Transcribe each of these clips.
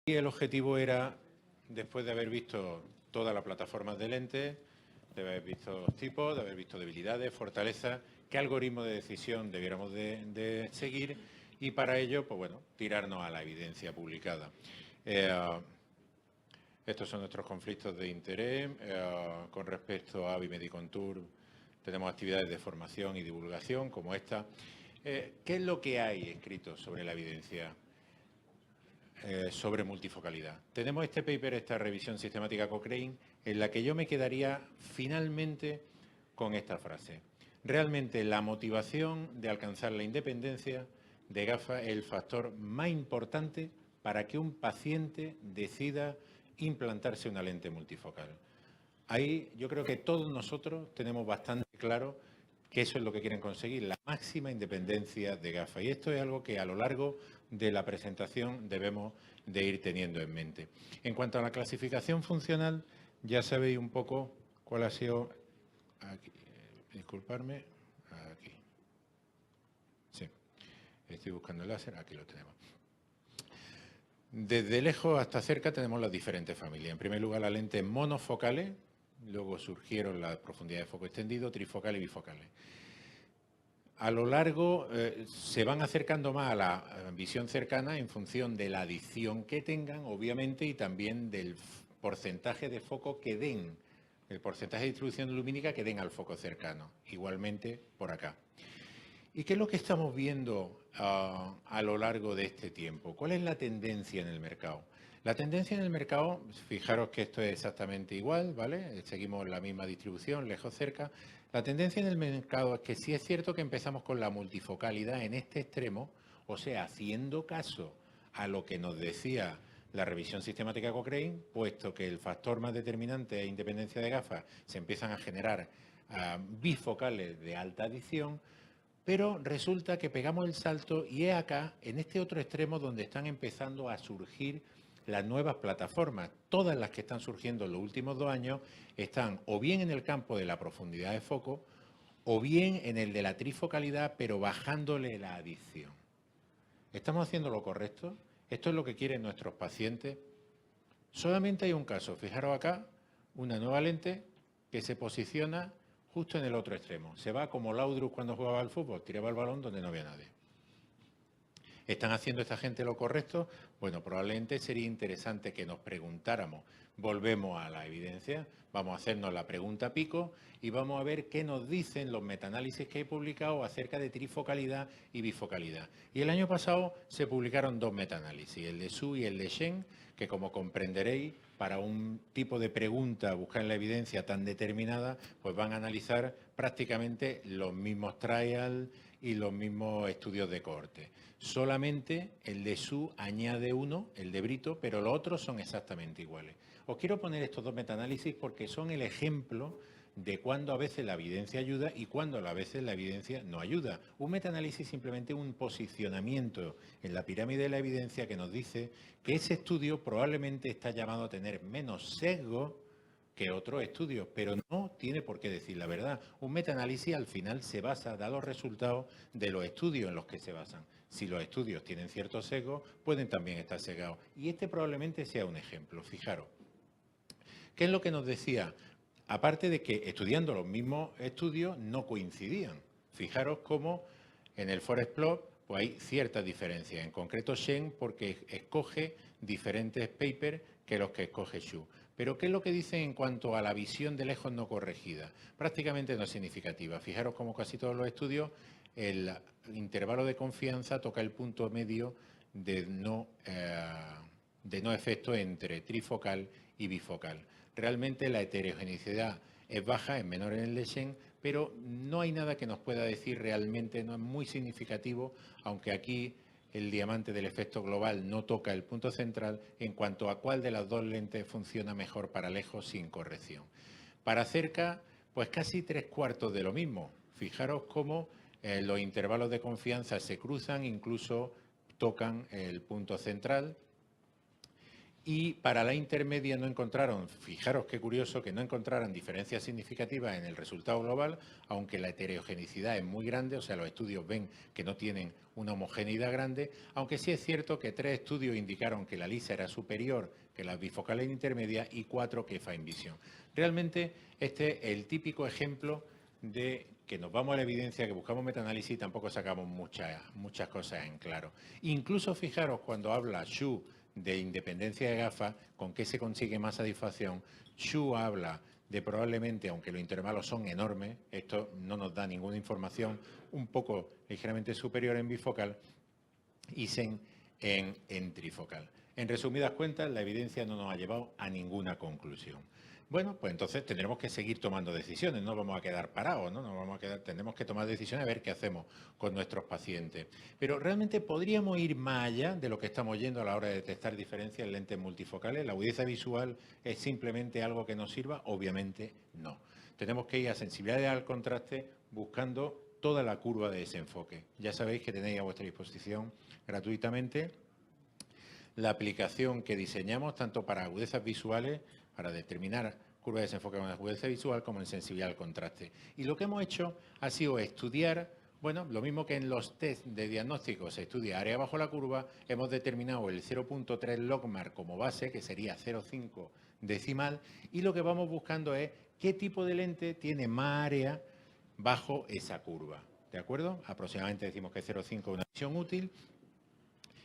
Y el objetivo era, después de haber visto toda la plataforma de lentes, de haber visto los tipos, de haber visto debilidades, fortalezas, qué algoritmo de decisión debiéramos de seguir y para ello, pues bueno, tirarnos a la evidencia publicada. Estos son nuestros conflictos de interés. Con respecto a Bimedicontour, tenemos actividades de formación y divulgación como esta. ¿Qué es lo que hay escrito sobre la evidencia? Sobre multifocalidad. Tenemos este paper, esta revisión sistemática Cochrane, en la que yo me quedaría finalmente con esta frase. Realmente la motivación de alcanzar la independencia de gafas es el factor más importante para que un paciente decida implantarse una lente multifocal. Ahí yo creo que todos nosotros tenemos bastante claro que eso es lo que quieren conseguir, la máxima independencia de gafas. Y esto es algo que a lo largo de la presentación debemos de ir teniendo en mente. En cuanto a la clasificación funcional, ya sabéis un poco cuál ha sido... Aquí, disculparme, aquí. Sí, estoy buscando el láser, aquí lo tenemos. Desde lejos hasta cerca tenemos las diferentes familias. En primer lugar, las lentes monofocales, luego surgieron las profundidades de foco extendido, trifocales y bifocales. A lo largo se van acercando más a la visión cercana en función de la adición que tengan, obviamente, y también del porcentaje de foco que den, el porcentaje de distribución lumínica que den al foco cercano, igualmente por acá. ¿Y qué es lo que estamos viendo a lo largo de este tiempo? ¿Cuál es la tendencia en el mercado? La tendencia en el mercado, fijaros que esto es exactamente igual, ¿vale? Seguimos la misma distribución, lejos, cerca. La tendencia en el mercado es que sí es cierto que empezamos con la multifocalidad en este extremo, o sea, haciendo caso a lo que nos decía la revisión sistemática Cochrane, puesto que el factor más determinante es independencia de gafas, se empiezan a generar bifocales de alta adición, pero resulta que pegamos el salto y es acá, en este otro extremo, donde están empezando a surgir las nuevas plataformas. Todas las que están surgiendo en los últimos 2 años están o bien en el campo de la profundidad de foco o bien en el de la trifocalidad, pero bajándole la adición. ¿Estamos haciendo lo correcto? ¿Esto es lo que quieren nuestros pacientes? Solamente hay un caso. Fijaros acá, una nueva lente que se posiciona justo en el otro extremo. Se va como Laudrup cuando jugaba al fútbol, tiraba el balón donde no había nadie. ¿Están haciendo esta gente lo correcto? Bueno, probablemente sería interesante que nos preguntáramos. Volvemos a la evidencia, vamos a hacernos la pregunta pico y vamos a ver qué nos dicen los metaanálisis que he publicado acerca de trifocalidad y bifocalidad. Y el año pasado se publicaron 2 metaanálisis, el de Su y el de Shen, que como comprenderéis, para un tipo de pregunta, buscar la evidencia tan determinada, pues van a analizar prácticamente los mismos trials y los mismos estudios de cohorte. Solamente el de Su añade uno, el de Brito, pero los otros son exactamente iguales. Os quiero poner estos 2 metaanálisis porque son el ejemplo de cuándo a veces la evidencia ayuda y cuándo a veces la evidencia no ayuda. Un metaanálisis es simplemente un posicionamiento en la pirámide de la evidencia que nos dice que ese estudio probablemente está llamado a tener menos sesgo que otros estudios, pero no tiene por qué decir la verdad. Un metaanálisis al final se basa, da los resultados de los estudios en los que se basan. Si los estudios tienen cierto sesgo, pueden también estar sesgados. Y este probablemente sea un ejemplo. Fijaros, ¿qué es lo que nos decía? Aparte de que estudiando los mismos estudios no coincidían. Fijaros cómo en el Forest Plot pues hay ciertas diferencias. En concreto Shen porque escoge diferentes papers que los que escoge Xu. Pero ¿qué es lo que dicen en cuanto a la visión de lejos no corregida? Prácticamente no es significativa. Fijaros como casi todos los estudios, el intervalo de confianza toca el punto medio de no efecto entre trifocal y bifocal. Realmente la heterogeneidad es baja, es menor en el de Shen, pero no hay nada que nos pueda decir realmente, no es muy significativo, aunque aquí el diamante del efecto global no toca el punto central en cuanto a cuál de las 2 lentes funciona mejor para lejos sin corrección. Para cerca, pues casi 3/4 de lo mismo. Fijaros cómo los intervalos de confianza se cruzan, incluso tocan el punto central. Y para la intermedia no encontraron, fijaros qué curioso, que no encontraran diferencias significativas en el resultado global, aunque la heterogeneidad es muy grande, o sea, los estudios ven que no tienen una homogeneidad grande, aunque sí es cierto que 3 estudios indicaron que la LISA era superior que las bifocales intermedias y 4 que Fine Vision. Realmente este es el típico ejemplo de que nos vamos a la evidencia, que buscamos metaanálisis y tampoco sacamos muchas cosas en claro. Incluso fijaros cuando habla Xu de independencia de gafas, con qué se consigue más satisfacción. Xu habla de probablemente, aunque los intervalos son enormes, esto no nos da ninguna información, un poco ligeramente superior en bifocal, y Sen en trifocal. En resumidas cuentas, la evidencia no nos ha llevado a ninguna conclusión. Bueno, pues entonces tendremos que seguir tomando decisiones, no vamos a quedar parados, ¿no? Tendremos que tomar decisiones a ver qué hacemos con nuestros pacientes. Pero realmente podríamos ir más allá de lo que estamos yendo a la hora de detectar diferencias en lentes multifocales. ¿La agudeza visual es simplemente algo que nos sirva? Obviamente no. Tenemos que ir a sensibilidad al contraste buscando toda la curva de ese enfoque. Ya sabéis que tenéis a vuestra disposición gratuitamente la aplicación que diseñamos tanto para agudezas visuales, para determinar curvas de desenfoque con agudeza visual, como en sensibilidad al contraste. Y lo que hemos hecho ha sido estudiar, bueno, lo mismo que en los test de diagnóstico se estudia área bajo la curva, hemos determinado el 0.3 logmar como base, que sería 0.5 decimal, y lo que vamos buscando es qué tipo de lente tiene más área bajo esa curva. ¿De acuerdo? Aproximadamente decimos que 0.5 es una visión útil.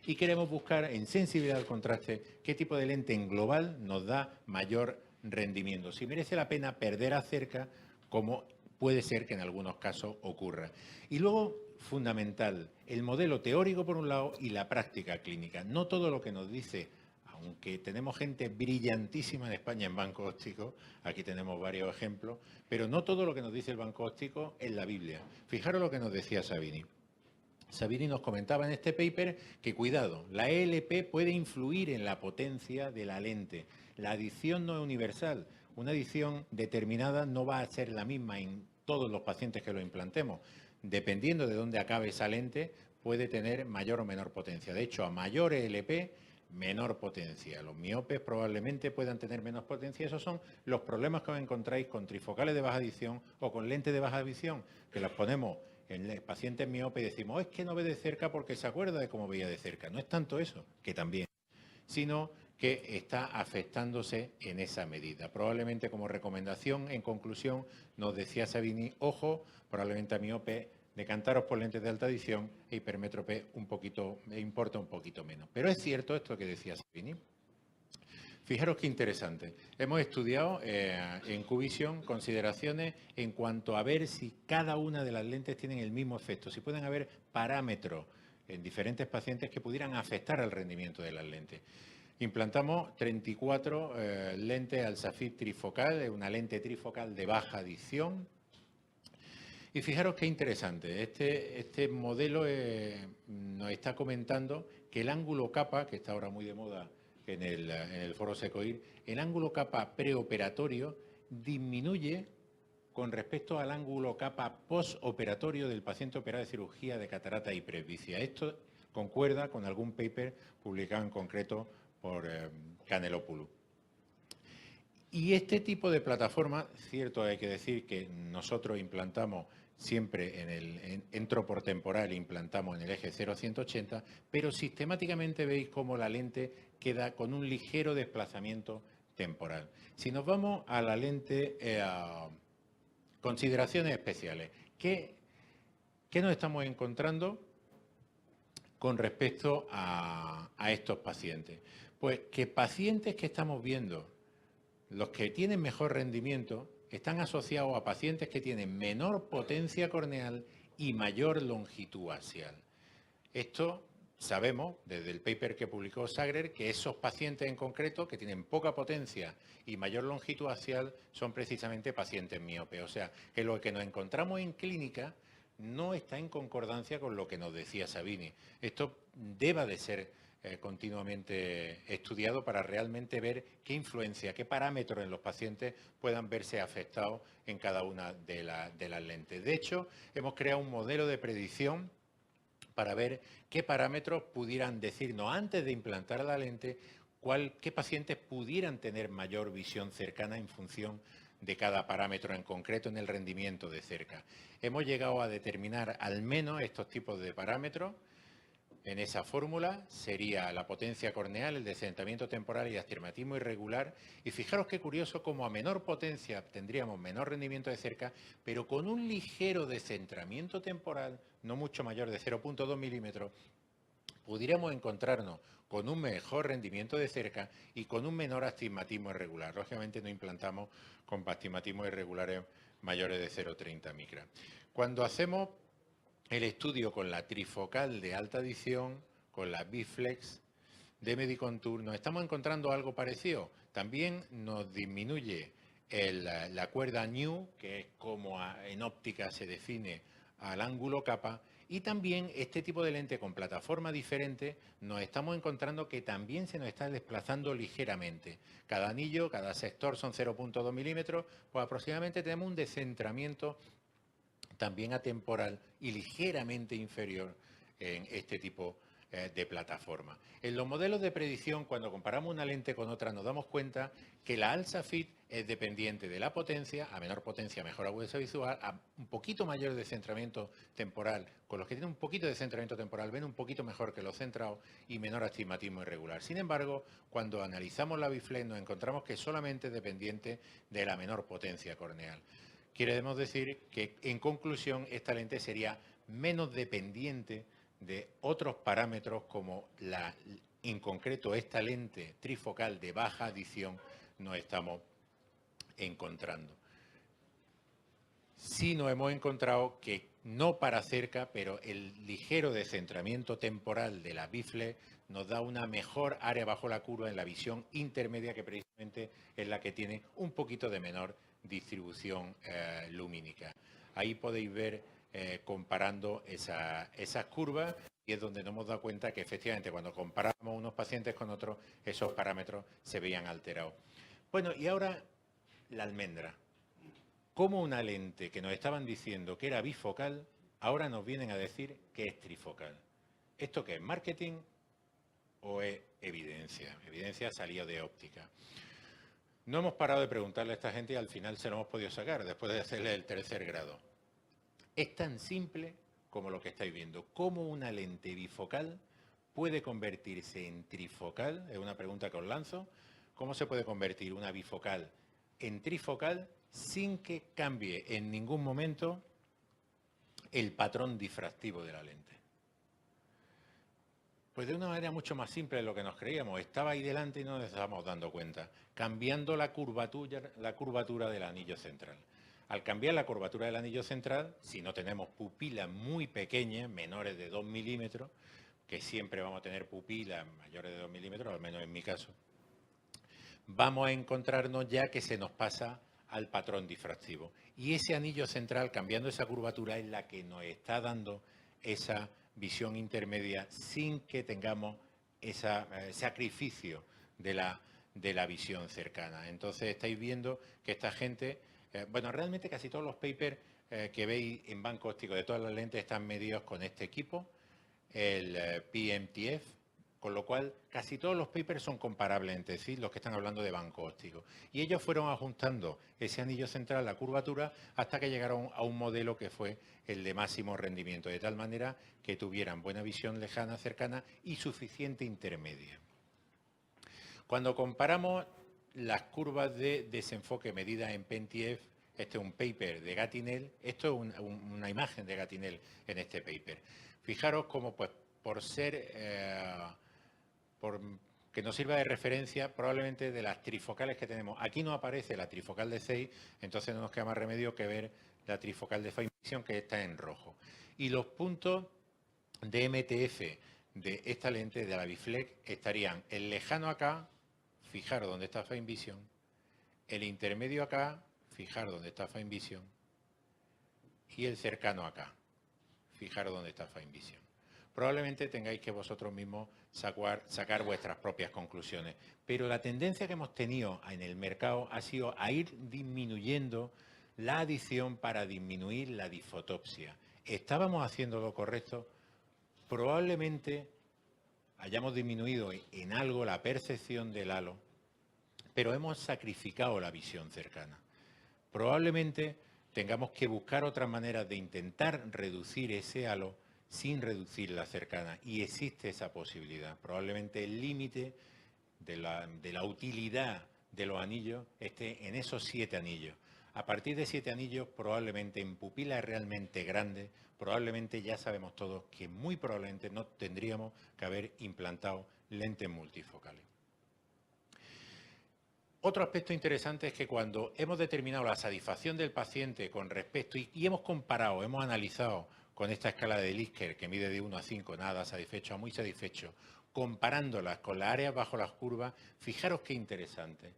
Y queremos buscar en sensibilidad al contraste qué tipo de lente en global nos da mayor rendimiento. Si merece la pena perder acerca, como puede ser que en algunos casos ocurra. Y luego, fundamental, el modelo teórico por un lado y la práctica clínica. No todo lo que nos dice, aunque tenemos gente brillantísima en España en banco óptico, aquí tenemos varios ejemplos, pero no todo lo que nos dice el banco óptico es la Biblia. Fijaros lo que nos decía Sabini. Sabini nos comentaba en este paper que, cuidado, la ELP puede influir en la potencia de la lente. La adición no es universal. Una adición determinada no va a ser la misma en todos los pacientes que lo implantemos. Dependiendo de dónde acabe esa lente, puede tener mayor o menor potencia. De hecho, a mayor ELP, menor potencia. Los miopes probablemente puedan tener menos potencia. Esos son los problemas que os encontráis con trifocales de baja visión o con lentes de baja visión, que las ponemos en pacientes miopes y decimos, es que no ve de cerca porque se acuerda de cómo veía de cerca. No es tanto eso, que también, sino que está afectándose en esa medida. Probablemente como recomendación, en conclusión, nos decía Sabini, ojo, probablemente a miope, decantaros por lentes de alta edición e hipermétrope importa un poquito menos. Pero es cierto esto que decía Sabini. Fijaros qué interesante. Hemos estudiado en QVision consideraciones en cuanto a ver si cada una de las lentes tienen el mismo efecto, si pueden haber parámetros en diferentes pacientes que pudieran afectar al rendimiento de las lentes. Implantamos 34 lentes Alsafit trifocal, una lente trifocal de baja adición. Y fijaros qué interesante, este modelo nos está comentando que el ángulo capa, que está ahora muy de moda en el foro Secoir, el ángulo capa preoperatorio disminuye con respecto al ángulo capa postoperatorio del paciente operado de cirugía de catarata y presbicia. Esto concuerda con algún paper publicado en concreto por Canelopoulos. Y este tipo de plataforma, cierto, hay que decir que nosotros implantamos siempre en entroportemporal, implantamos en el eje 0-180, pero sistemáticamente veis cómo la lente queda con un ligero desplazamiento temporal. Si nos vamos a la lente, consideraciones especiales, ¿qué nos estamos encontrando con respecto a estos pacientes? Pues que pacientes que estamos viendo, los que tienen mejor rendimiento, están asociados a pacientes que tienen menor potencia corneal y mayor longitud axial. Esto sabemos, desde el paper que publicó Sagrer, que esos pacientes en concreto, que tienen poca potencia y mayor longitud axial, son precisamente pacientes miopes. O sea, que lo que nos encontramos en clínica no está en concordancia con lo que nos decía Sabini. Esto debe de ser continuamente estudiado para realmente ver qué influencia, qué parámetros en los pacientes puedan verse afectados en cada una de las lentes. De hecho, hemos creado un modelo de predicción para ver qué parámetros pudieran decirnos antes de implantar la lente qué pacientes pudieran tener mayor visión cercana en función de cada parámetro en concreto en el rendimiento de cerca. Hemos llegado a determinar al menos estos tipos de parámetros. En esa fórmula sería la potencia corneal, el descentamiento temporal y astigmatismo irregular. Y fijaros qué curioso, como a menor potencia tendríamos menor rendimiento de cerca, pero con un ligero descentramiento temporal, no mucho mayor de 0,2 milímetros, pudiéramos encontrarnos con un mejor rendimiento de cerca y con un menor astigmatismo irregular. Lógicamente no implantamos con astigmatismos irregulares mayores de 0,30 micras. Cuando hacemos el estudio con la trifocal de alta adición, con la Biflex de Medicontour, nos estamos encontrando algo parecido. También nos disminuye la cuerda new, que es como en óptica se define al ángulo capa, y también este tipo de lente con plataforma diferente nos estamos encontrando que también se nos está desplazando ligeramente. Cada anillo, cada sector son 0,2 milímetros, pues aproximadamente tenemos un descentramiento también atemporal y ligeramente inferior en este tipo de plataforma. En los modelos de predicción, cuando comparamos una lente con otra, nos damos cuenta que la ALSA-FIT es dependiente de la potencia, a menor potencia mejor agudeza visual, a un poquito mayor descentramiento temporal, con los que tienen un poquito de descentramiento temporal ven un poquito mejor que los centrados y menor astigmatismo irregular. Sin embargo, cuando analizamos la Biflex nos encontramos que solamente es dependiente de la menor potencia corneal. Queremos decir que, en conclusión, esta lente sería menos dependiente de otros parámetros como en concreto esta lente trifocal de baja adición nos estamos encontrando. Sí nos hemos encontrado que no para cerca, pero el ligero descentramiento temporal de la Biflex nos da una mejor área bajo la curva en la visión intermedia, que precisamente es la que tiene un poquito de menor distribución lumínica. Ahí podéis ver comparando esas curvas, y es donde nos hemos dado cuenta que efectivamente cuando comparamos unos pacientes con otros, esos parámetros se veían alterados. Bueno, y ahora la almendra. Como una lente que nos estaban diciendo que era bifocal, ahora nos vienen a decir que es trifocal. ¿Esto qué es? ¿Marketing o es evidencia? Evidencia salida de óptica. No hemos parado de preguntarle a esta gente y al final se lo hemos podido sacar después de hacerle el tercer grado. Es tan simple como lo que estáis viendo. ¿Cómo una lente bifocal puede convertirse en trifocal? Es una pregunta que os lanzo. ¿Cómo se puede convertir una bifocal en trifocal sin que cambie en ningún momento el patrón difractivo de la lente? Pues de una manera mucho más simple de lo que nos creíamos. Estaba ahí delante y no nos estábamos dando cuenta. Cambiando la curvatura del anillo central. Al cambiar la curvatura del anillo central, si no tenemos pupilas muy pequeñas, menores de 2 milímetros, que siempre vamos a tener pupilas mayores de 2 milímetros, al menos en mi caso, vamos a encontrarnos ya que se nos pasa al patrón difractivo. Y ese anillo central, cambiando esa curvatura, es la que nos está dando esa visión intermedia sin que tengamos ese sacrificio de la visión cercana. Entonces estáis viendo que esta gente, bueno, realmente casi todos los papers que veis en banco óptico de todas las lentes están medidos con este equipo, el PMTF, con lo cual casi todos los papers son comparables entre sí, los que están hablando de banco óptico. Y ellos fueron ajustando ese anillo central, la curvatura, hasta que llegaron a un modelo que fue el de máximo rendimiento, de tal manera que tuvieran buena visión lejana, cercana y suficiente intermedia. Cuando comparamos las curvas de desenfoque medidas en PMTF, este es un paper de Gatinel, esto es una imagen de Gatinel en este paper. Fijaros cómo, pues, por ser... que nos sirva de referencia probablemente de las trifocales que tenemos. Aquí no aparece la trifocal de 6, entonces no nos queda más remedio que ver la trifocal de Fine Vision, que está en rojo. Y los puntos de MTF de esta lente, de la Biflex, estarían el lejano acá, fijaros dónde está Fine Vision, el intermedio acá, fijaros dónde está Fine Vision, y el cercano acá, fijaros dónde está Fine Vision. Probablemente tengáis que vosotros mismos sacar vuestras propias conclusiones. Pero la tendencia que hemos tenido en el mercado ha sido a ir disminuyendo la adición para disminuir la disfotopsia. ¿Estábamos haciendo lo correcto? Probablemente hayamos disminuido en algo la percepción del halo, pero hemos sacrificado la visión cercana. Probablemente tengamos que buscar otras maneras de intentar reducir ese halo sin reducir la cercana, y existe esa posibilidad. Probablemente el límite de la utilidad de los anillos esté en esos 7 anillos. A partir de 7 anillos, probablemente en pupilas realmente grandes, probablemente ya sabemos todos que muy probablemente no tendríamos que haber implantado lentes multifocales. Otro aspecto interesante es que cuando hemos determinado la satisfacción del paciente con respecto, y hemos comparado, hemos analizado con esta escala de Likert que mide de 1 a 5, nada satisfecho a muy satisfecho, comparándolas con las áreas bajo las curvas, fijaros qué interesante.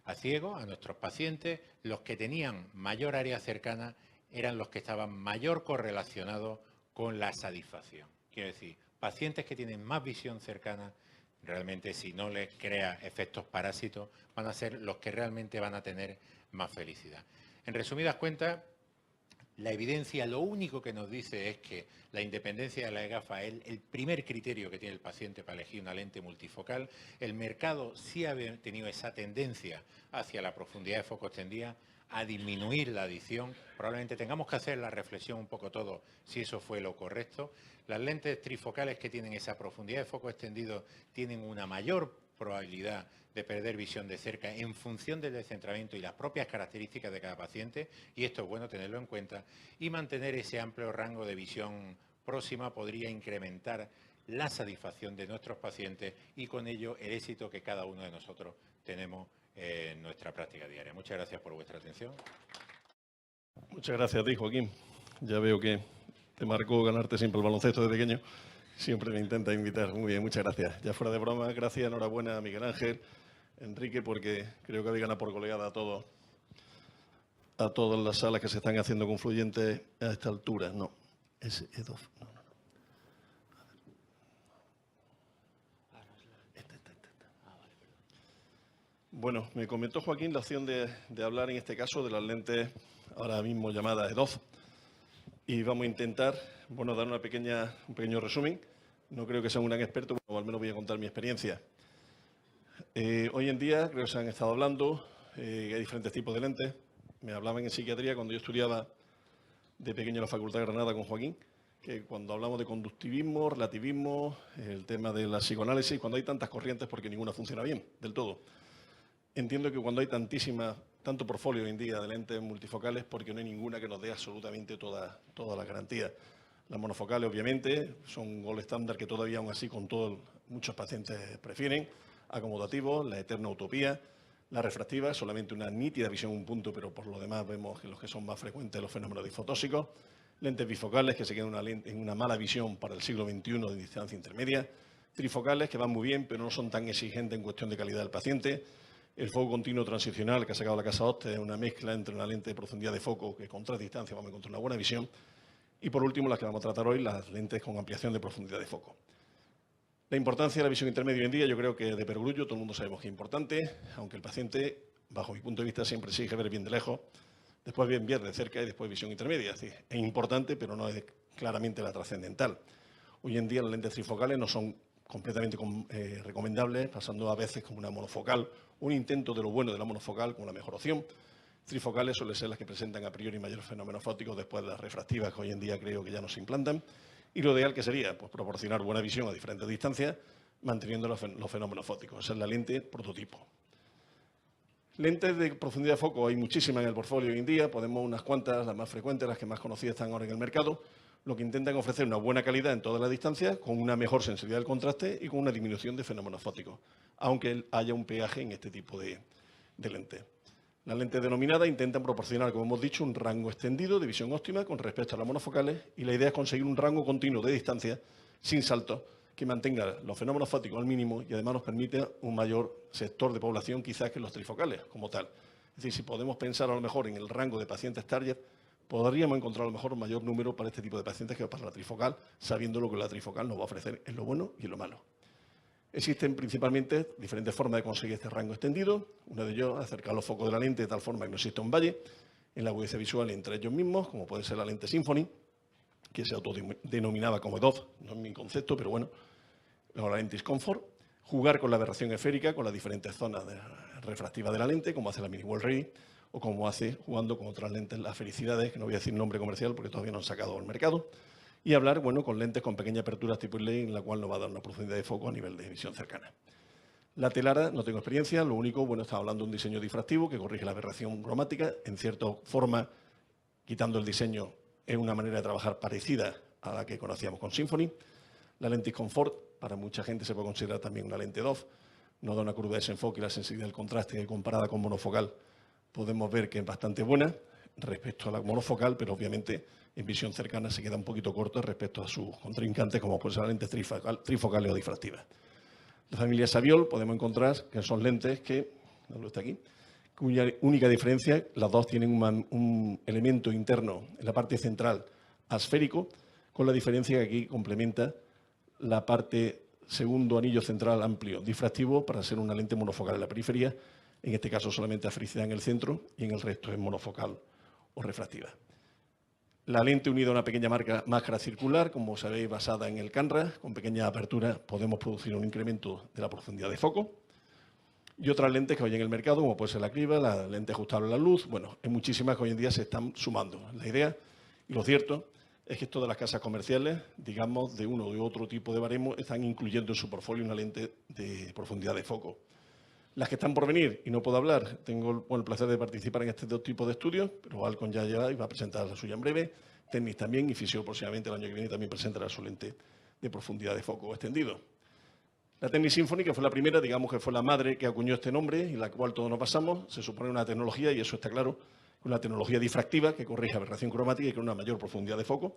A ciegos, a nuestros pacientes, los que tenían mayor área cercana eran los que estaban mayor correlacionados con la satisfacción. Quiero decir, pacientes que tienen más visión cercana, realmente si no les crea efectos parásitos, van a ser los que realmente van a tener más felicidad. En resumidas cuentas, la evidencia lo único que nos dice es que la independencia de la gafas es el primer criterio que tiene el paciente para elegir una lente multifocal. El mercado sí ha tenido esa tendencia hacia la profundidad de foco extendida, a disminuir la adición. Probablemente tengamos que hacer la reflexión un poco todo si eso fue lo correcto. Las lentes trifocales que tienen esa profundidad de foco extendido tienen una mayor probabilidad de perder visión de cerca en función del descentramiento y las propias características de cada paciente, y esto es bueno tenerlo en cuenta, y mantener ese amplio rango de visión próxima podría incrementar la satisfacción de nuestros pacientes y con ello el éxito que cada uno de nosotros tenemos en nuestra práctica diaria. Muchas gracias por vuestra atención. Muchas gracias a ti, Joaquín. Ya veo que te marcó ganarte siempre el baloncesto de pequeño. Siempre me intenta invitar. Muy bien, muchas gracias. Ya fuera de broma, gracias, enhorabuena a Miguel Ángel, Enrique, porque creo que habéis ganado por goleada a todas las salas que se están haciendo confluyentes a esta altura. No, es EDOF. No. Bueno, me comentó Joaquín la opción de hablar en este caso de las lentes ahora mismo llamadas EDOF. Y vamos a intentar, bueno, dar un pequeño resumen. No creo que sea un gran experto, pero al menos voy a contar mi experiencia. Hoy en día, creo que se han estado hablando, que hay diferentes tipos de lentes. Me hablaban en psiquiatría cuando yo estudiaba de pequeño en la Facultad de Granada con Joaquín, que cuando hablamos de conductivismo, relativismo, el tema de la psicoanálisis, cuando hay tantas corrientes porque ninguna funciona bien, del todo. Entiendo que cuando hay tanto portfolio hoy en día de lentes multifocales, porque no hay ninguna que nos dé absolutamente toda la garantía. Las monofocales, obviamente, son un gol estándar que todavía, aún así, muchos pacientes prefieren. Acomodativos, la eterna utopía. La refractiva, solamente una nítida visión un punto, pero por lo demás vemos que los que son más frecuentes los fenómenos disfotóxicos. Lentes bifocales, que se quedan en una mala visión para el siglo XXI de distancia intermedia. Trifocales, que van muy bien, pero no son tan exigentes en cuestión de calidad del paciente. El foco continuo transicional que ha sacado la Casa Oste es una mezcla entre una lente de profundidad de foco que con tres distancias vamos a encontrar una buena visión. Y por último, las que vamos a tratar hoy, las lentes con ampliación de profundidad de foco. La importancia de la visión intermedia hoy en día, yo creo que de perogrullo todo el mundo sabemos que es importante, aunque el paciente, bajo mi punto de vista, siempre exige ver bien de lejos, después bien de cerca y después visión intermedia. Es decir, es importante, pero no es claramente la trascendental. Hoy en día las lentes trifocales no son completamente recomendables, pasando a veces como una monofocal, un intento de lo bueno de la monofocal como la mejor opción. Trifocales suelen ser las que presentan a priori mayores fenómenos ópticos después de las refractivas, que hoy en día creo que ya no se implantan. Y lo ideal que sería pues, proporcionar buena visión a diferentes distancias, manteniendo los fenómenos ópticos. Esa es la lente prototipo. Lentes de profundidad de foco hay muchísimas en el portfolio hoy en día, podemos unas cuantas, las más frecuentes, las que más conocidas están ahora en el mercado, lo que intentan ofrecer una buena calidad en todas las distancias, con una mejor sensibilidad del contraste y con una disminución de fenómenos fóticos, aunque haya un peaje en este tipo de lentes. Las lentes denominadas intentan proporcionar, como hemos dicho, un rango extendido de visión óptima con respecto a las monofocales, y la idea es conseguir un rango continuo de distancia sin saltos que mantenga los fenómenos fóticos al mínimo y además nos permite un mayor sector de población quizás que los trifocales como tal. Es decir, si podemos pensar a lo mejor en el rango de pacientes target, podríamos encontrar a lo mejor un mayor número para este tipo de pacientes que para la trifocal, sabiendo lo que la trifocal nos va a ofrecer en lo bueno y en lo malo. Existen principalmente diferentes formas de conseguir este rango extendido. Uno de ellos, acercar los focos de la lente de tal forma que no exista un valle en la agudeza visual entre ellos mismos, como puede ser la lente Symphony, que se autodenominaba como EDOF, no es mi concepto, pero bueno, luego la lente Comfort, jugar con la aberración esférica, con las diferentes zonas refractivas de la lente, como hace la Mini World Ready, o como hace jugando con otras lentes, las Felicidades, que no voy a decir nombre comercial porque todavía no han sacado al mercado, y hablar, bueno, con lentes con pequeñas aperturas tipo ley, en la cual nos va a dar una profundidad de foco a nivel de visión cercana. La telara, no tengo experiencia, lo único, bueno, estaba hablando de un diseño difractivo que corrige la aberración cromática, en cierta forma, quitando el diseño, es una manera de trabajar parecida a la que conocíamos con Symphony. La lente Comfort, para mucha gente se puede considerar también una lente DOF, nos da una curva de desenfoque y la sensibilidad del contraste que comparada con monofocal podemos ver que es bastante buena respecto a la monofocal, pero obviamente en visión cercana se queda un poquito corta respecto a sus contrincantes como puede ser la lente trifocales o difractivas. La familia Saviol podemos encontrar que son lentes que, está aquí, cuya única diferencia, las dos tienen un elemento interno en la parte central asférico, con la diferencia que aquí complementa la parte segundo anillo central amplio difractivo para ser una lente monofocal en la periferia, en este caso solamente asfericidad en el centro y en el resto es monofocal o refractiva. La lente unida a una pequeña máscara circular, como sabéis, basada en el Canra, con pequeña apertura podemos producir un incremento de la profundidad de foco. Y otras lentes que hoy en el mercado, como puede ser la criba, la lente ajustable a la luz, bueno, hay muchísimas que hoy en día se están sumando. La idea, y lo cierto, es que todas las casas comerciales, digamos, de uno o de otro tipo de baremo, están incluyendo en su portfolio una lente de profundidad de foco. Las que están por venir, y no puedo hablar, tengo el placer de participar en estos dos tipos de estudios, pero Alcon ya va a presentar la suya en breve, Technics también, y Physio próximamente el año que viene también presentará su lente de profundidad de foco extendido. La Technics Symphony, que fue la primera, digamos que fue la madre que acuñó este nombre, y la cual todos nos basamos, se supone una tecnología, y eso está claro, una tecnología difractiva que corrige aberración cromática y con una mayor profundidad de foco.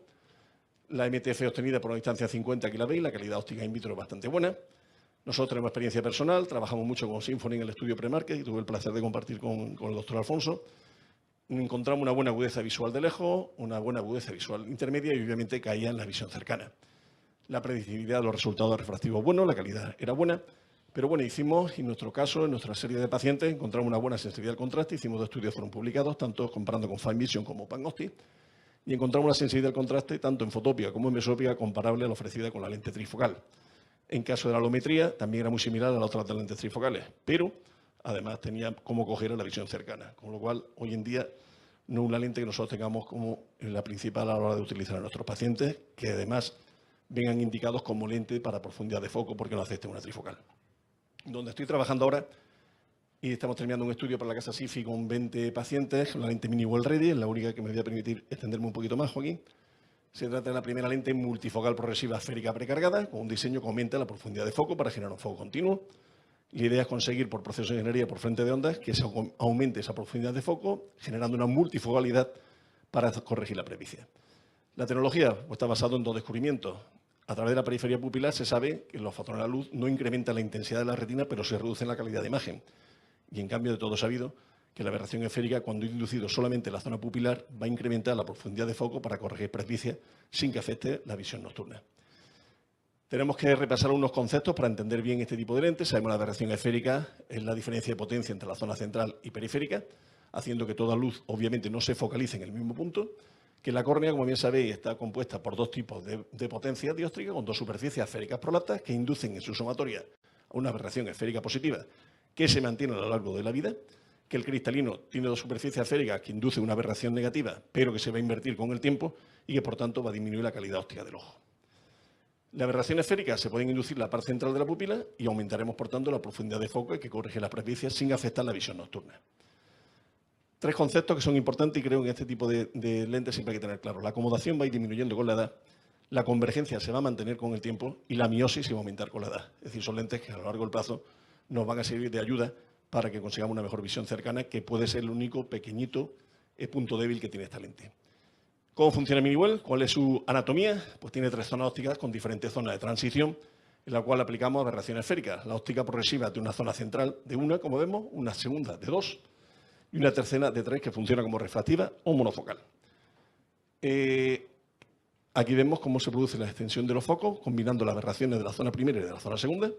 La MTF obtenida por una distancia 50 kb, la calidad óptica in vitro es bastante buena. Nosotros tenemos experiencia personal, trabajamos mucho con Symphony en el estudio pre-market y tuve el placer de compartir con el doctor Alfonso. Encontramos una buena agudeza visual de lejos, una buena agudeza visual intermedia y obviamente caía en la visión cercana. La predictibilidad de los resultados refractivos buenos, la calidad era buena, pero bueno, hicimos, en nuestro caso, en nuestra serie de pacientes, encontramos una buena sensibilidad al contraste, hicimos 2 estudios fueron publicados, tanto comparando con Fine Vision como PanOptic, y encontramos una sensibilidad al contraste, tanto en fotopia como en mesopia, comparable a la ofrecida con la lente trifocal. En caso de la alometría, también era muy similar a las otras lentes trifocales, pero además tenía cómo coger a la visión cercana, con lo cual hoy en día no es una lente que nosotros tengamos como la principal a la hora de utilizar a nuestros pacientes, que además vengan indicados como lente para profundidad de foco porque no acepte una trifocal. Donde estoy trabajando ahora, y estamos terminando un estudio para la Casa SIFI con 20 pacientes, la lente Mini World Ready, es la única que me voy a permitir extenderme un poquito más, Joaquín. Se trata de la primera lente multifocal progresiva esférica precargada, con un diseño que aumenta la profundidad de foco para generar un foco continuo. La idea es conseguir, por proceso de ingeniería por frente de ondas, que se aumente esa profundidad de foco, generando una multifocalidad para corregir la presbicia. La tecnología está basada en 2 descubrimientos. A través de la periferia pupilar se sabe que los fotones de la luz no incrementan la intensidad de la retina, pero se reducen la calidad de imagen. Y en cambio de todo sabido que la aberración esférica, cuando inducido solamente en la zona pupilar, va a incrementar la profundidad de foco para corregir presbicia sin que afecte la visión nocturna. Tenemos que repasar unos conceptos para entender bien este tipo de lentes. Sabemos que la aberración esférica es la diferencia de potencia entre la zona central y periférica, haciendo que toda luz obviamente no se focalice en el mismo punto, que la córnea, como bien sabéis, está compuesta por 2 tipos de potencia dióstrica, con 2 superficies esféricas prolaptas que inducen en su sumatoria a una aberración esférica positiva que se mantiene a lo largo de la vida, que el cristalino tiene 2 superficies esféricas que induce una aberración negativa, pero que se va a invertir con el tiempo y que, por tanto, va a disminuir la calidad óptica del ojo. La aberración esférica se puede inducir en la parte central de la pupila y aumentaremos, por tanto, la profundidad de foco que corrige las presbicias sin afectar la visión nocturna. 3 conceptos que son importantes y creo que en este tipo de lentes siempre hay que tener claro. La acomodación va a ir disminuyendo con la edad, la convergencia se va a mantener con el tiempo y la miosis se va a aumentar con la edad. Es decir, son lentes que a lo largo del plazo nos van a servir de ayuda para que consigamos una mejor visión cercana, que puede ser el único pequeñito punto débil que tiene esta lente. ¿Cómo funciona MiniWell? ¿Cuál es su anatomía? Pues tiene 3 zonas ópticas con diferentes zonas de transición, en la cual aplicamos aberraciones esféricas. La óptica progresiva de una zona central de 1, como vemos, una segunda de 2 y una tercera de 3 que funciona como refractiva o monofocal. Aquí vemos cómo se produce la extensión de los focos, combinando las aberraciones de la zona primera y de la zona segunda.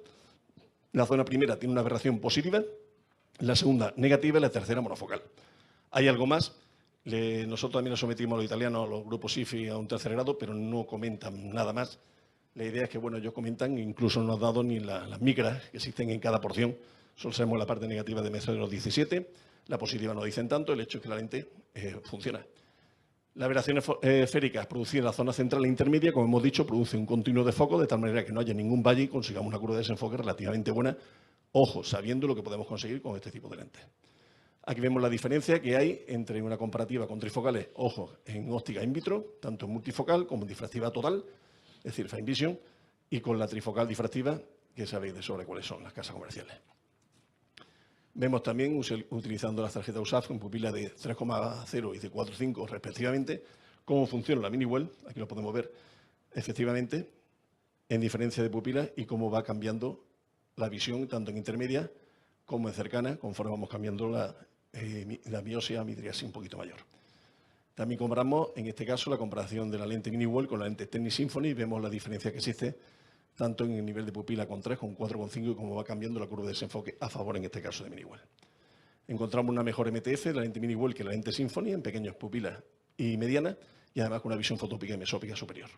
La zona primera tiene una aberración positiva, la segunda negativa y la tercera monofocal. Hay algo más. Nosotros también nos sometimos a los italianos, a los grupos SIFI, a un tercer grado, pero no comentan nada más. La idea es que, bueno, ellos comentan, incluso no han dado ni las micras que existen en cada porción. Solo sabemos la parte negativa de menos 17, la positiva no dicen tanto, el hecho es que la lente funciona. Las aberraciones esféricas producidas en la zona central e intermedia, como hemos dicho, produce un continuo de foco, de tal manera que no haya ningún valle y consigamos una curva de desenfoque relativamente buena, ojo, sabiendo lo que podemos conseguir con este tipo de lentes. Aquí vemos la diferencia que hay entre una comparativa con trifocales, ojo, en óptica in vitro, tanto en multifocal como en difractiva total, es decir, Fine Vision, y con la trifocal difractiva, que sabéis de sobre cuáles son las casas comerciales. Vemos también, utilizando las tarjetas USAF en pupila de 3,0 y de 4,5 respectivamente, cómo funciona la mini-well, aquí lo podemos ver efectivamente, en diferencia de pupilas y cómo va cambiando la visión tanto en intermedia como en cercana, conforme vamos cambiando la miosia, midriasis un poquito mayor. También comparamos, en este caso, la comparación de la lente mini-well con la lente Technics Symfony y vemos la diferencia que existe tanto en el nivel de pupila con 3, con 4,5 y cómo va cambiando la curva de desenfoque a favor, en este caso, de mini-well. Encontramos una mejor MTF de la lente mini-well que la lente Symfony en pequeñas pupilas y medianas y además con una visión fotópica y mesópica superior.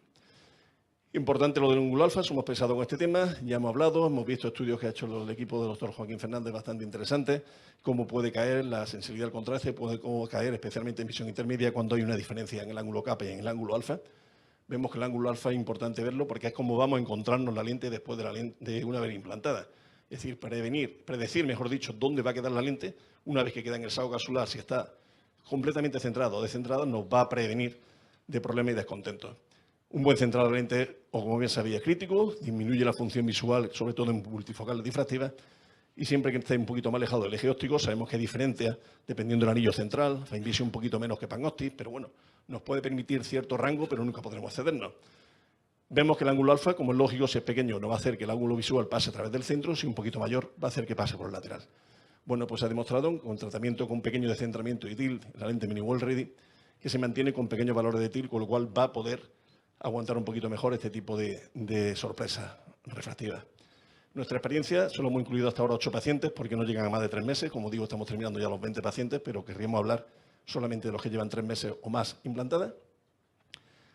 Importante lo del ángulo alfa, hemos pensado con este tema, ya hemos hablado, hemos visto estudios que ha hecho el equipo del doctor Joaquín Fernández bastante interesantes, cómo puede caer la sensibilidad al contraste, puede caer especialmente en visión intermedia cuando hay una diferencia en el ángulo kappa y en el ángulo alfa. Vemos que el ángulo alfa es importante verlo porque es como vamos a encontrarnos la lente después de una vez implantada. Es decir, predecir, mejor dicho, dónde va a quedar la lente una vez que queda en el saco capsular, si está completamente centrado o descentrado, nos va a prevenir de problemas y descontentos. Un buen centrado de lente, o como bien sabía, es crítico, disminuye la función visual, sobre todo en multifocales difractivas, y siempre que esté un poquito más alejado del eje óptico, sabemos que hay diferencias dependiendo del anillo central, Fine Vision un poquito menos que PanOptix, pero bueno, nos puede permitir cierto rango, pero nunca podremos excedernos. Vemos que el ángulo alfa, como es lógico, si es pequeño, no va a hacer que el ángulo visual pase a través del centro, si un poquito mayor, va a hacer que pase por el lateral. Bueno, pues se ha demostrado con tratamiento con pequeño descentramiento y TIL, la lente mini-well ready, que se mantiene con pequeños valores de TIL, con lo cual va a poder aguantar un poquito mejor este tipo de sorpresa refractiva. Nuestra experiencia, solo hemos incluido hasta ahora 8 pacientes porque no llegan a más de 3 meses. Como digo, estamos terminando ya los 20 pacientes, pero querríamos hablar solamente de los que llevan 3 meses o más implantadas.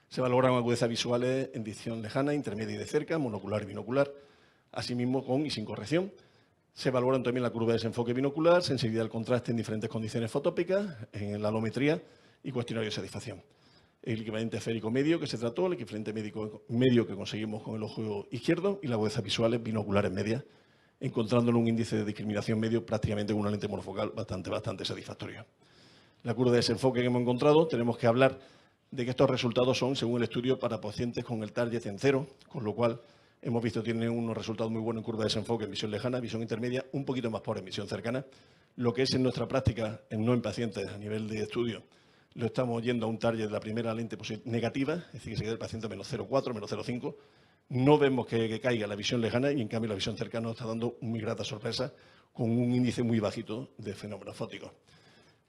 Se valoran agudezas visuales en visión lejana, intermedia y de cerca, monocular y binocular, asimismo con y sin corrección. Se valoran también la curva de desenfoque binocular, sensibilidad al contraste en diferentes condiciones fotópicas, en la alometría y cuestionario de satisfacción. El equivalente esférico medio que se trató, el equivalente medio que conseguimos con el ojo izquierdo y las agudezas visuales binoculares medias, encontrándolo un índice de discriminación medio prácticamente con una lente monofocal bastante satisfactorio. La curva de desenfoque que hemos encontrado, tenemos que hablar de que estos resultados son, según el estudio, para pacientes con el target en 0, con lo cual hemos visto que tienen unos resultados muy buenos en curva de desenfoque en visión lejana, visión intermedia, un poquito más pobre en visión cercana. Lo que es en nuestra práctica, no en pacientes a nivel de estudio, lo estamos yendo a un target de la primera lente negativa, es decir, que se queda el paciente menos 0,4, menos 0,5. No vemos que caiga la visión lejana y, en cambio, la visión cercana nos está dando muy grata sorpresa con un índice muy bajito de fenómenos fóticos.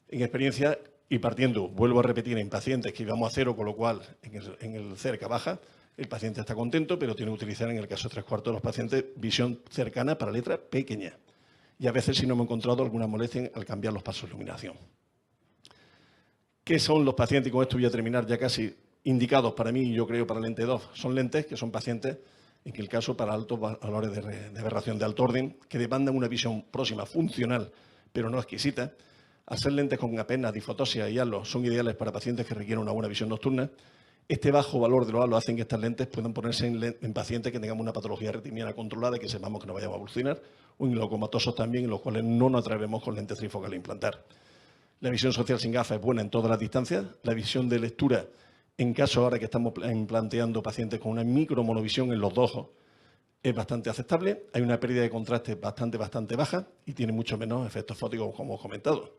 En experiencia, y partiendo, vuelvo a repetir, en pacientes que íbamos a 0, con lo cual en el cerca baja, el paciente está contento, pero tiene que utilizar, en el caso de 3/4 de los pacientes, visión cercana para letra pequeña. Y a veces sí no hemos encontrado alguna molestia al cambiar los pasos de iluminación. ¿Qué son los pacientes? Y con esto voy a terminar ya casi indicados para mí y yo creo para lente 2. Son lentes que son pacientes, en el caso para altos valores de aberración de alto orden, que demandan una visión próxima, funcional, pero no exquisita. Al ser lentes con apenas disfotosia y halo, son ideales para pacientes que requieren una buena visión nocturna. Este bajo valor de los halos hace que estas lentes puedan ponerse en pacientes que tengamos una patología retiniana controlada y que sepamos que no vayamos a evolucionar, o en glaucomatosos también, en los cuales no nos atrevemos con lentes trifocales a implantar. La visión social sin gafas es buena en todas las distancias. La visión de lectura, en caso ahora que estamos planteando pacientes con una micromonovisión en los dos ojos, es bastante aceptable. Hay una pérdida de contraste bastante baja y tiene mucho menos efectos fóticos, como hemos comentado.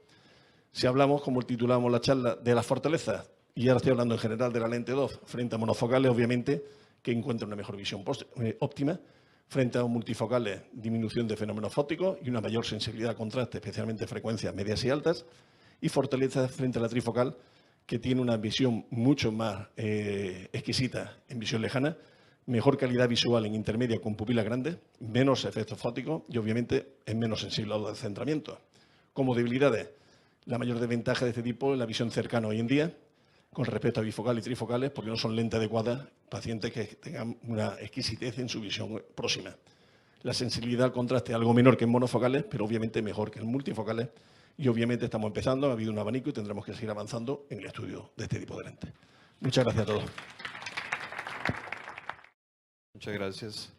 Si hablamos, como titulamos la charla, de las fortalezas, y ahora estoy hablando en general de la lente 2, frente a monofocales, obviamente, que encuentra una mejor visión óptima. Frente a multifocales, disminución de fenómenos fóticos y una mayor sensibilidad al contraste, especialmente frecuencias medias y altas. Y fortaleza frente a la trifocal, que tiene una visión mucho más exquisita en visión lejana, mejor calidad visual en intermedia con pupilas grandes, menos efectos fóticos y obviamente es menos sensible a los descentramientos. Como debilidades, la mayor desventaja de este tipo es la visión cercana hoy en día. con respecto a bifocales y trifocales, porque no son lentes adecuadas, pacientes que tengan una exquisitez en su visión próxima. La sensibilidad al contraste es algo menor que en monofocales, pero obviamente mejor que en multifocales. Y obviamente estamos empezando, ha habido un abanico y tendremos que seguir avanzando en el estudio de este tipo de lentes. Muchas gracias a todos. Muchas gracias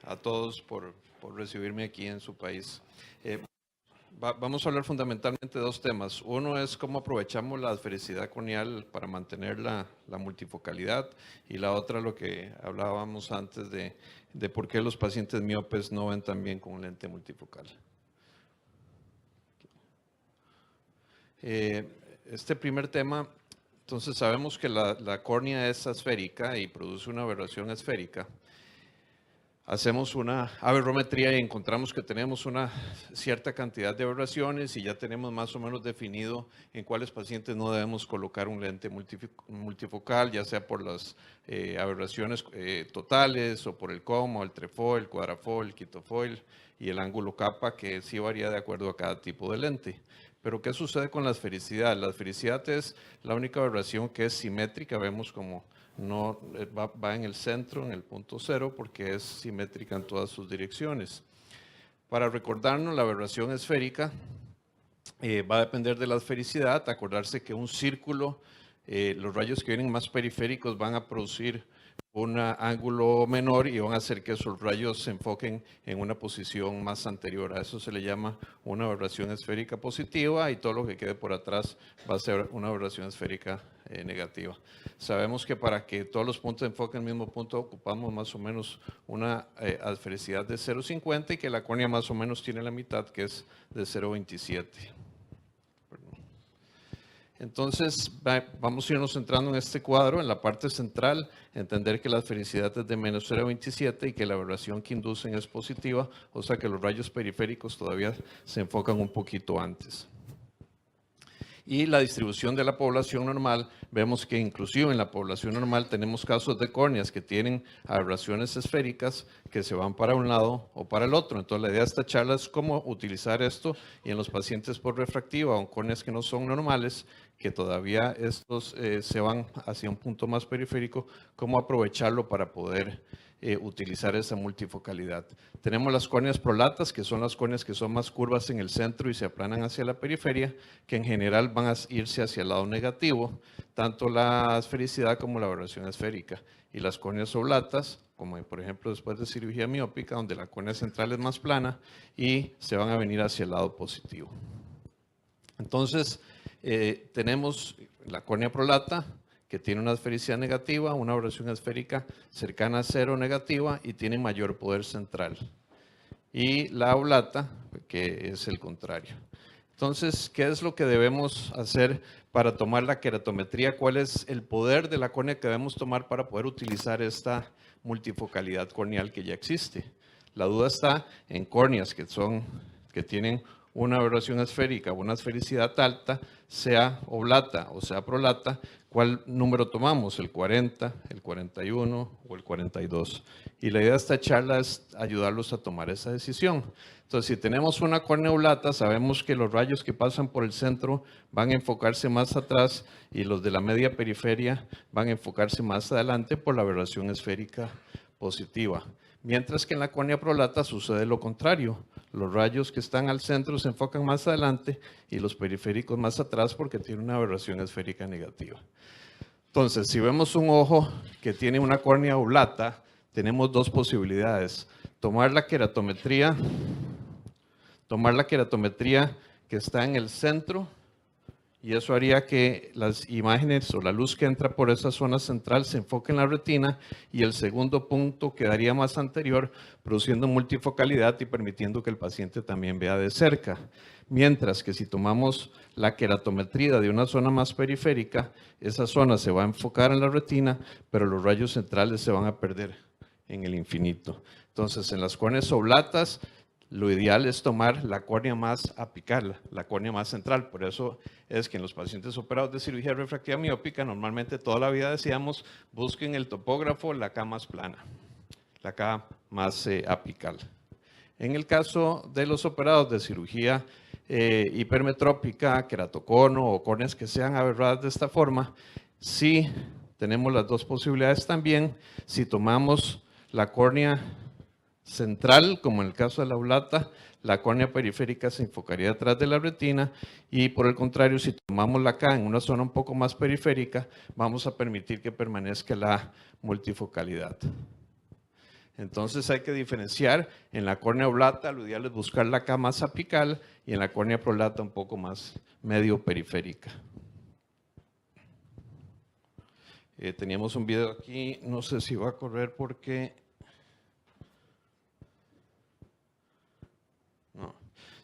a todos por recibirme aquí en su país. Vamos a hablar fundamentalmente de dos temas. Uno es cómo aprovechamos la esfericidad corneal para mantener la multifocalidad, y la otra, lo que hablábamos antes de por qué los pacientes miopes no ven tan bien con un lente multifocal. Este primer tema, entonces sabemos que la córnea es esférica y produce una aberración esférica. Hacemos una aberrometría y encontramos que tenemos una cierta cantidad de aberraciones y ya tenemos más o menos definido en cuáles pacientes no debemos colocar un lente multifocal, ya sea por las aberraciones totales o por el coma, el trefoil, el cuadrafoil, el quitofoil y el ángulo capa, que sí varía de acuerdo a cada tipo de lente. Pero ¿qué sucede con la esfericidad? La esfericidad es la única aberración que es simétrica. Vemos como no va en el centro, en el punto cero, porque es simétrica en todas sus direcciones. Para recordarnos, la aberración esférica va a depender de la esfericidad. Acordarse que un círculo, los rayos que vienen más periféricos van a producir un ángulo menor y van a hacer que esos rayos se enfoquen en una posición más anterior. A eso se le llama una aberración esférica positiva, y todo lo que quede por atrás va a ser una aberración esférica negativa. Sabemos que para que todos los puntos enfoquen el mismo punto ocupamos más o menos una esfericidad de 0,50 y que la córnea más o menos tiene la mitad, que es de 0,27. Entonces, vamos a irnos centrando en este cuadro, en la parte central, entender que la esfericidad es de menos 0,27 y que la aberración que inducen es positiva, o sea que los rayos periféricos todavía se enfocan un poquito antes. Y la distribución de la población normal, vemos que inclusive en la población normal tenemos casos de córneas que tienen aberraciones esféricas que se van para un lado o para el otro. Entonces la idea de esta charla es cómo utilizar esto, y en los pacientes por refractiva o córneas que no son normales, que todavía estos se van hacia un punto más periférico, cómo aprovecharlo para poder utilizar esa multifocalidad. Tenemos las córneas prolatas, que son las córneas que son más curvas en el centro y se aplanan hacia la periferia, que en general van a irse hacia el lado negativo, tanto la esfericidad como la aberración esférica. Y las córneas oblatas, como por ejemplo después de cirugía miópica, donde la córnea central es más plana y se van a venir hacia el lado positivo. Entonces, tenemos la córnea prolata, que tiene una esfericidad negativa, una aberración esférica cercana a cero negativa y tiene mayor poder central. Y la oblata, que es el contrario. Entonces, ¿qué es lo que debemos hacer para tomar la queratometría? ¿Cuál es el poder de la córnea que debemos tomar para poder utilizar esta multifocalidad corneal que ya existe? La duda está en córneas que tienen una aberración esférica o una esfericidad alta, sea oblata o sea prolata. ¿Cuál número tomamos? ¿El 40, el 41 o el 42? Y la idea de esta charla es ayudarlos a tomar esa decisión. Entonces, si tenemos una córnea oblata, sabemos que los rayos que pasan por el centro van a enfocarse más atrás y los de la media periferia van a enfocarse más adelante por la aberración esférica positiva. Mientras que en la córnea prolata sucede lo contrario. Los rayos que están al centro se enfocan más adelante y los periféricos más atrás porque tiene una aberración esférica negativa. Entonces, si vemos un ojo que tiene una córnea oblata, tenemos dos posibilidades. Tomar la queratometría que está en el centro, y eso haría que las imágenes o la luz que entra por esa zona central se enfoque en la retina, y el segundo punto quedaría más anterior, produciendo multifocalidad y permitiendo que el paciente también vea de cerca. Mientras que si tomamos la queratometría de una zona más periférica, esa zona se va a enfocar en la retina, pero los rayos centrales se van a perder en el infinito. Entonces, en las córneas oblatas, lo ideal es tomar la córnea más apical, la córnea más central. Por eso es que en los pacientes operados de cirugía refractiva miópica, normalmente toda la vida decíamos, busquen el topógrafo, la K más plana, la K más apical. En el caso de los operados de cirugía hipermetrópica, queratocono o córneas que sean aberradas de esta forma, sí tenemos las dos posibilidades también. Si tomamos la córnea central, como en el caso de la oblata, la córnea periférica se enfocaría detrás de la retina, y por el contrario, si tomamos la acá en una zona un poco más periférica, vamos a permitir que permanezca la multifocalidad. Entonces hay que diferenciar. En la córnea oblata, lo ideal es buscar la acá más apical, y en la córnea prolata un poco más medio periférica. Teníamos un video aquí, no sé si va a correr porque... No.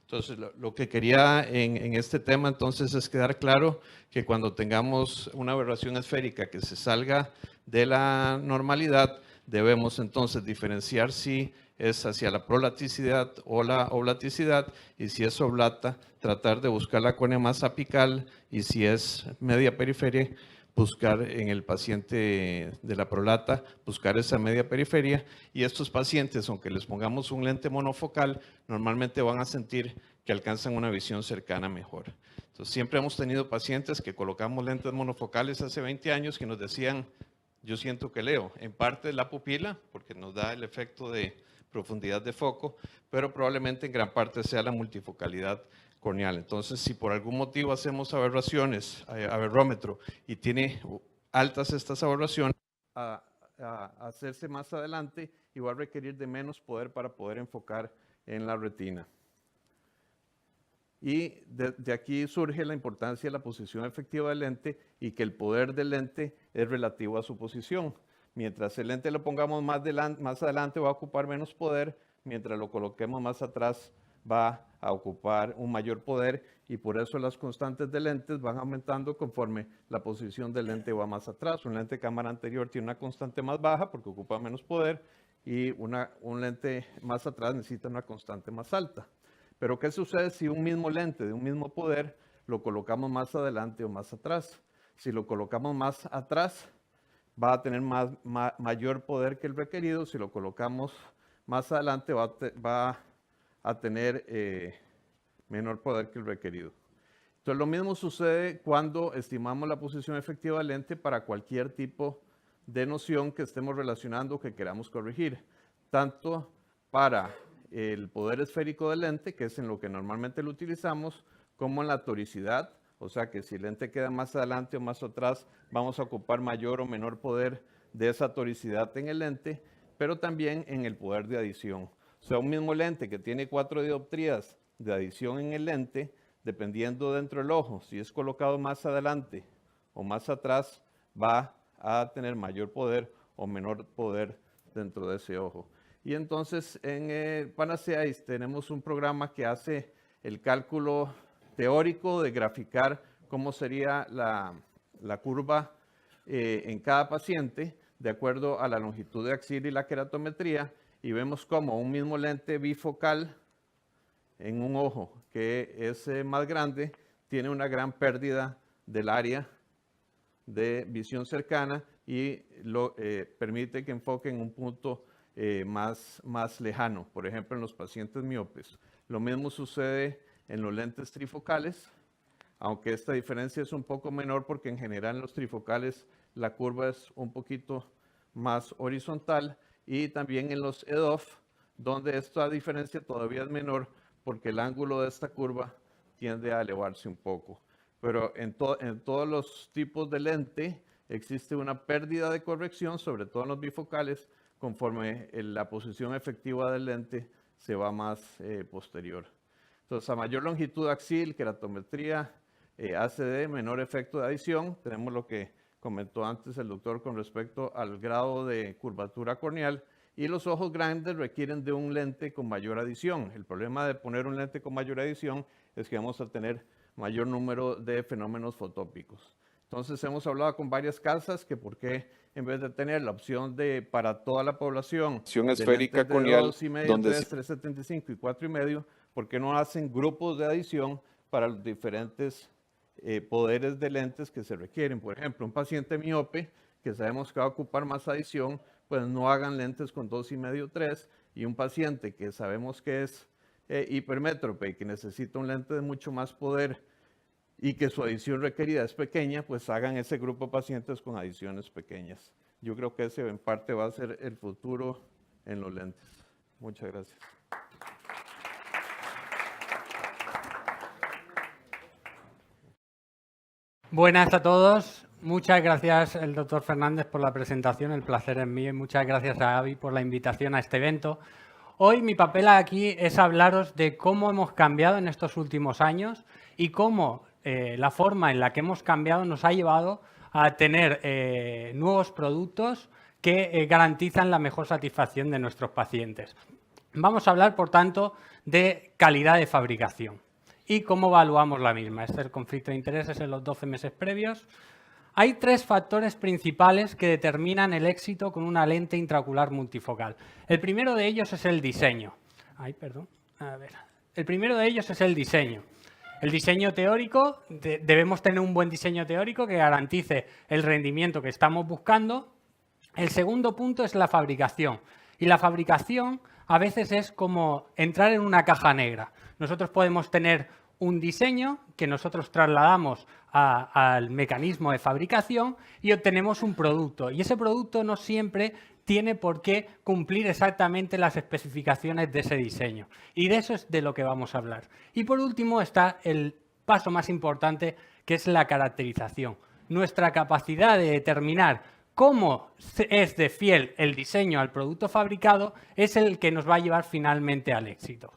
Entonces, lo que quería en este tema entonces es quedar claro que cuando tengamos una aberración esférica que se salga de la normalidad, debemos entonces diferenciar si es hacia la prolaticidad o la oblaticidad, y si es oblata, tratar de buscar la córnea más apical, y si es media periferia, buscar en el paciente de la prolata, buscar esa media periferia. Y estos pacientes, aunque les pongamos un lente monofocal, normalmente van a sentir que alcanzan una visión cercana mejor. Entonces, siempre hemos tenido pacientes que colocamos lentes monofocales hace 20 años que nos decían: yo siento que leo, en parte de la pupila, porque nos da el efecto de profundidad de foco, pero probablemente en gran parte sea la multifocalidad corneal. Entonces, si por algún motivo hacemos aberraciones, aberrómetro, y tiene altas estas aberraciones, a hacerse más adelante, y va a requerir de menos poder para poder enfocar en la retina. Y de aquí surge la importancia de la posición efectiva del lente, y que el poder del lente es relativo a su posición. Mientras el lente lo pongamos más adelante, va a ocupar menos poder; mientras lo coloquemos más atrás, va a ocupar un mayor poder, y por eso las constantes de lentes van aumentando conforme la posición del lente va más atrás. Un lente de cámara anterior tiene una constante más baja porque ocupa menos poder, y un lente más atrás necesita una constante más alta. Pero ¿qué sucede si un mismo lente de un mismo poder lo colocamos más adelante o más atrás? Si lo colocamos más atrás, va a tener mayor poder que el requerido. Si lo colocamos más adelante, va a tener menor poder que el requerido. Entonces, lo mismo sucede cuando estimamos la posición efectiva del lente para cualquier tipo de noción que estemos relacionando o que queramos corregir, tanto para el poder esférico del lente, que es en lo que normalmente lo utilizamos, como en la toricidad. O sea que si el lente queda más adelante o más atrás, vamos a ocupar mayor o menor poder de esa toricidad en el lente, pero también en el poder de adición. O sea, un mismo lente que tiene 4 dioptrías de adición en el lente, dependiendo dentro del ojo, si es colocado más adelante o más atrás, va a tener mayor poder o menor poder dentro de ese ojo. Y entonces en Panaceais tenemos un programa que hace el cálculo teórico de graficar cómo sería la curva en cada paciente de acuerdo a la longitud de axila y la queratometría, y vemos cómo un mismo lente bifocal en un ojo que es más grande tiene una gran pérdida del área de visión cercana, y permite que enfoque en un punto más lejano, por ejemplo en los pacientes miopes. Lo mismo sucede en los lentes trifocales, aunque esta diferencia es un poco menor porque en general en los trifocales la curva es un poquito más horizontal, y también en los EDOF, donde esta diferencia todavía es menor porque el ángulo de esta curva tiende a elevarse un poco. Pero en todos los tipos de lente existe una pérdida de corrección, sobre todo en los bifocales, conforme la posición efectiva del lente se va más posterior. Entonces, a mayor longitud axil, queratometría, ACD, menor efecto de adición. Tenemos lo que comentó antes el doctor con respecto al grado de curvatura corneal, y los ojos grandes requieren de un lente con mayor adición. El problema de poner un lente con mayor adición es que vamos a tener mayor número de fenómenos fotópicos. Entonces hemos hablado con varias casas que por qué en vez de tener la opción de para toda la población esférica de corneal, 2,5, donde 3, 3,75 y 4,5, ¿por qué no hacen grupos de adición para los diferentes poderes de lentes que se requieren? Por ejemplo, un paciente miope que sabemos que va a ocupar más adición, pues no hagan lentes con 2,5, 3, y un paciente que sabemos que es hipermétrope y que necesita un lente de mucho más poder y que su adición requerida es pequeña, pues hagan ese grupo de pacientes con adiciones pequeñas. Yo creo que ese en parte va a ser el futuro en los lentes. Muchas gracias. Buenas a todos. Muchas gracias, el doctor Fernández, por la presentación. El placer es mío y muchas gracias a Avi por la invitación a este evento. Hoy mi papel aquí es hablaros de cómo hemos cambiado en estos últimos años y cómo la forma en la que hemos cambiado nos ha llevado a tener nuevos productos que garantizan la mejor satisfacción de nuestros pacientes. Vamos a hablar, por tanto, de calidad de fabricación y cómo evaluamos la misma. Este es el conflicto de intereses en los 12 meses previos. Hay 3 factores principales que determinan el éxito con una lente intraocular multifocal. El primero de ellos es el diseño. El primero de ellos es el diseño. El diseño teórico, debemos tener un buen diseño teórico que garantice el rendimiento que estamos buscando. El segundo punto es la fabricación. Y la fabricación a veces es como entrar en una caja negra. Nosotros podemos tener un diseño que nosotros trasladamos al mecanismo de fabricación y obtenemos un producto. Y ese producto no siempre tiene por qué cumplir exactamente las especificaciones de ese diseño. Y de eso es de lo que vamos a hablar. Y por último está el paso más importante, que es la caracterización. Nuestra capacidad de determinar cómo es de fiel el diseño al producto fabricado es el que nos va a llevar finalmente al éxito.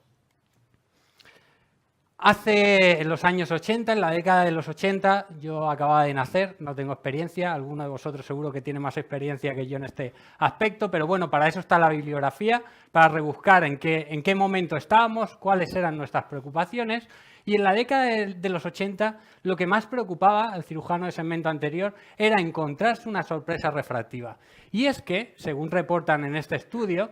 En los años 80, en la década de los 80, yo acababa de nacer, no tengo experiencia, alguno de vosotros seguro que tiene más experiencia que yo en este aspecto, pero bueno, para eso está la bibliografía, para rebuscar en qué momento estábamos, cuáles eran nuestras preocupaciones. Y en la década de los 80, lo que más preocupaba al cirujano de segmento anterior era encontrarse una sorpresa refractiva. Y es que, según reportan en este estudio,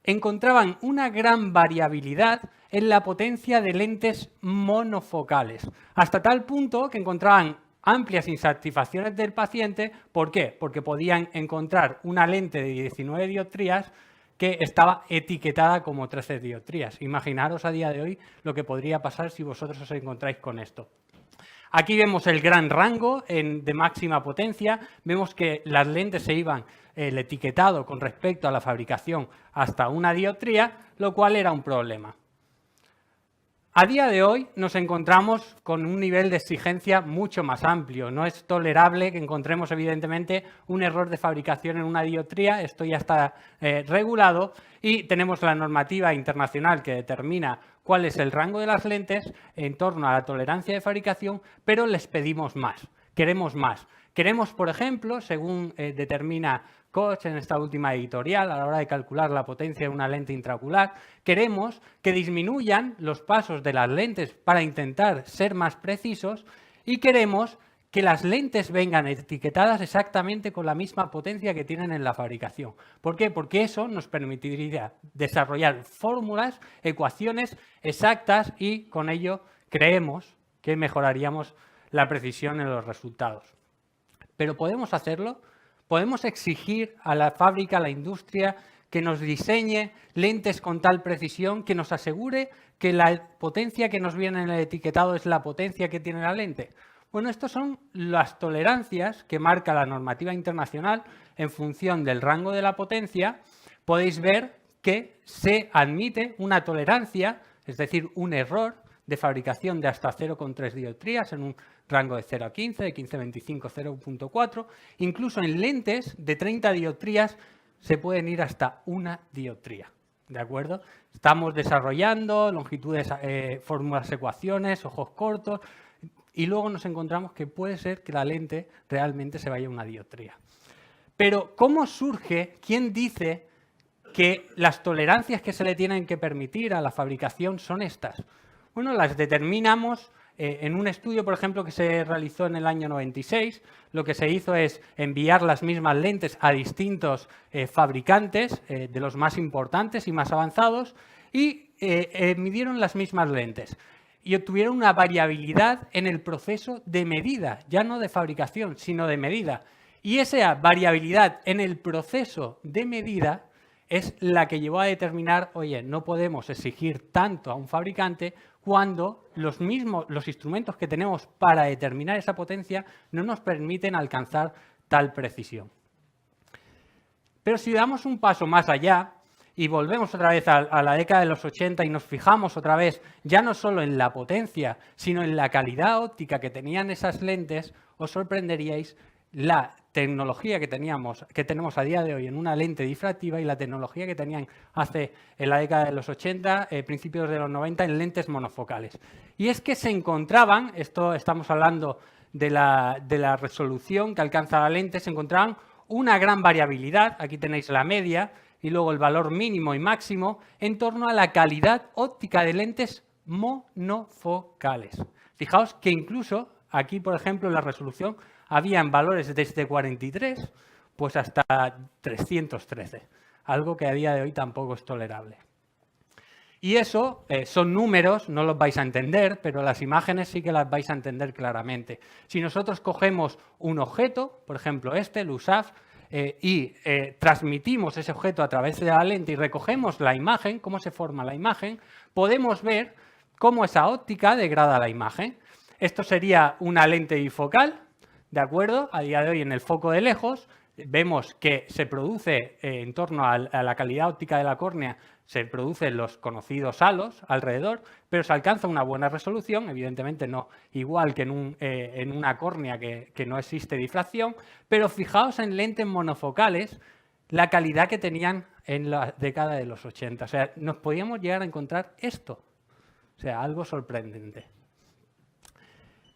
encontraban una gran variabilidad en la potencia de lentes monofocales, hasta tal punto que encontraban amplias insatisfacciones del paciente. ¿Por qué? Porque podían encontrar una lente de 19 dioptrías que estaba etiquetada como 13 dioptrías. Imaginaros a día de hoy lo que podría pasar si vosotros os encontráis con esto. Aquí vemos el gran rango de máxima potencia. Vemos que las lentes se iban el etiquetado con respecto a la fabricación hasta una dioptría, lo cual era un problema. A día de hoy nos encontramos con un nivel de exigencia mucho más amplio. No es tolerable que encontremos, evidentemente, un error de fabricación en una dioptría. Esto ya está regulado y tenemos la normativa internacional que determina cuál es el rango de las lentes en torno a la tolerancia de fabricación, pero les pedimos más, queremos más. Queremos, por ejemplo, según determina Koch en esta última editorial, a la hora de calcular la potencia de una lente intraocular, queremos que disminuyan los pasos de las lentes para intentar ser más precisos y queremos que las lentes vengan etiquetadas exactamente con la misma potencia que tienen en la fabricación. ¿Por qué? Porque eso nos permitiría desarrollar fórmulas, ecuaciones exactas y con ello creemos que mejoraríamos la precisión en los resultados. Pero ¿podemos hacerlo? ¿Podemos exigir a la fábrica, a la industria, que nos diseñe lentes con tal precisión, que nos asegure que la potencia que nos viene en el etiquetado es la potencia que tiene la lente? Bueno, estas son las tolerancias que marca la normativa internacional en función del rango de la potencia. Podéis ver que se admite una tolerancia, es decir, un error de fabricación de hasta 0,3 dioptrías en un rango de 0 a 15, de 15 a 25, 0,4. Incluso en lentes de 30 dioptrías se pueden ir hasta 1 dioptría. ¿De acuerdo? Estamos desarrollando longitudes, fórmulas, ecuaciones, ojos cortos, y luego nos encontramos que puede ser que la lente realmente se vaya a 1 dioptría. Pero, ¿cómo surge? ¿Quién dice que las tolerancias que se le tienen que permitir a la fabricación son estas? Bueno, las determinamos en un estudio, por ejemplo, que se realizó en el año 96. Lo que se hizo es enviar las mismas lentes a distintos fabricantes, de los más importantes y más avanzados, y midieron las mismas lentes. Y obtuvieron una variabilidad en el proceso de medida, ya no de fabricación, sino de medida. Y esa variabilidad en el proceso de medida es la que llevó a determinar, oye, no podemos exigir tanto a un fabricante cuando los instrumentos que tenemos para determinar esa potencia no nos permiten alcanzar tal precisión. Pero si damos un paso más allá y volvemos otra vez a la década de los 80 y nos fijamos otra vez ya no solo en la potencia, sino en la calidad óptica que tenían esas lentes, os sorprenderíais la tecnología que tenemos a día de hoy en una lente difractiva y la tecnología que tenían en la década de los 80, principios de los 90, en lentes monofocales. Y es que se encontraban, estamos hablando de la resolución que alcanza la lente, se encontraban una gran variabilidad, aquí tenéis la media, y luego el valor mínimo y máximo, en torno a la calidad óptica de lentes monofocales. Fijaos que incluso aquí, por ejemplo, en la resolución habían valores desde 43 pues hasta 313, algo que a día de hoy tampoco es tolerable. Y eso son números, no los vais a entender, pero las imágenes sí que las vais a entender claramente. Si nosotros cogemos un objeto, por ejemplo el USAF, y transmitimos ese objeto a través de la lente y recogemos la imagen, cómo se forma la imagen, podemos ver cómo esa óptica degrada la imagen. Esto sería una lente bifocal, ¿de acuerdo? A día de hoy en el foco de lejos vemos que se produce en torno a la calidad óptica de la córnea, se producen los conocidos halos alrededor, pero se alcanza una buena resolución, evidentemente no igual que en una córnea que no existe difracción, pero fijaos en lentes monofocales la calidad que tenían en la década de los 80. O sea, nos podíamos llegar a encontrar esto. O sea, algo sorprendente.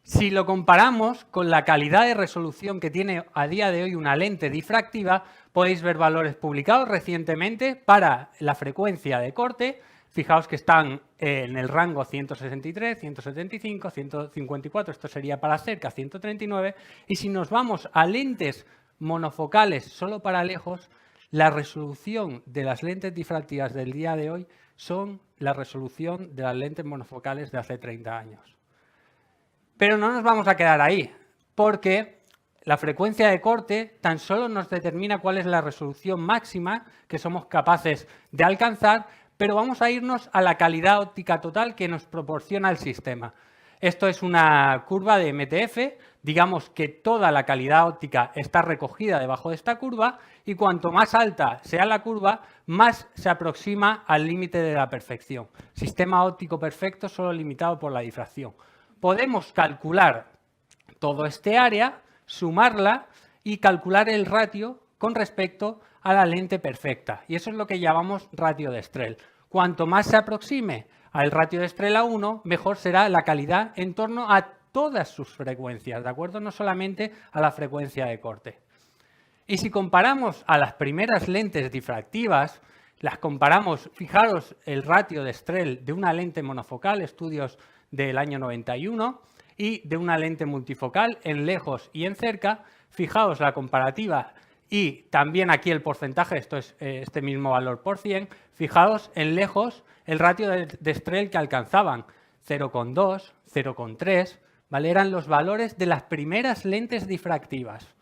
Si lo comparamos con la calidad de resolución que tiene a día de hoy una lente difractiva, podéis ver valores publicados recientemente para la frecuencia de corte. Fijaos que están en el rango 163, 175, 154, esto sería para cerca, 139. Y si nos vamos a lentes monofocales solo para lejos, la resolución de las lentes difractivas del día de hoy son la resolución de las lentes monofocales de hace 30 años. Pero no nos vamos a quedar ahí, porque la frecuencia de corte tan solo nos determina cuál es la resolución máxima que somos capaces de alcanzar, pero vamos a irnos a la calidad óptica total que nos proporciona el sistema. Esto es una curva de MTF, digamos que toda la calidad óptica está recogida debajo de esta curva y cuanto más alta sea la curva, más se aproxima al límite de la perfección. Sistema óptico perfecto solo limitado por la difracción. Podemos calcular todo este área, sumarla y calcular el ratio con respecto a la lente perfecta. Y eso es lo que llamamos ratio de Strel. Cuanto más se aproxime al ratio de Strel a 1, mejor será la calidad en torno a todas sus frecuencias, ¿de acuerdo? No solamente a la frecuencia de corte. Y si comparamos a las primeras lentes difractivas, las comparamos, fijaros el ratio de Strel de una lente monofocal, estudios del año 91, y de una lente multifocal en lejos y en cerca. Fijaos la comparativa y también aquí el porcentaje, esto es este mismo valor por 100. Fijaos en lejos el ratio de Strel que alcanzaban, 0,2, 0,3, ¿vale? Eran los valores de las primeras lentes difractivas.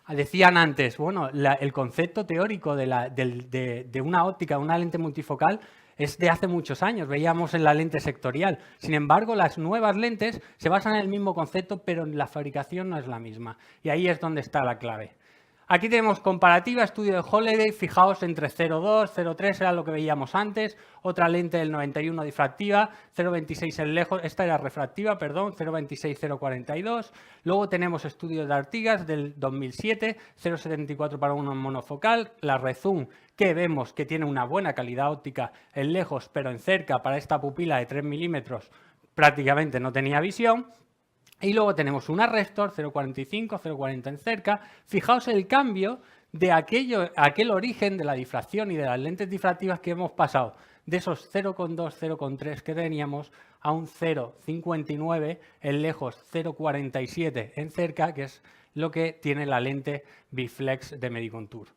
Decían antes, bueno, el concepto teórico de una óptica, una lente multifocal, es de hace muchos años, veíamos en la lente sectorial. Sin embargo, las nuevas lentes se basan en el mismo concepto, pero la fabricación no es la misma. Y ahí es donde está la clave. Aquí tenemos comparativa, estudio de Holliday, fijaos entre 0,2, 0,3 era lo que veíamos antes, otra lente del 91 difractiva, 0,26 en lejos, esta era refractiva, perdón, 0,26, 0,42. Luego tenemos estudios de Artigas del 2007, 0,74 para uno monofocal, la Rezoom, que vemos que tiene una buena calidad óptica en lejos, pero en cerca para esta pupila de 3 milímetros prácticamente no tenía visión. Y luego tenemos una Restor, 0,45, 0,40 en cerca. Fijaos el cambio de aquel origen de la difracción y de las lentes difractivas que hemos pasado de esos 0,2, 0,3 que teníamos a un 0,59 en lejos, 0,47 en cerca, que es lo que tiene la lente Biflex de Medicontour.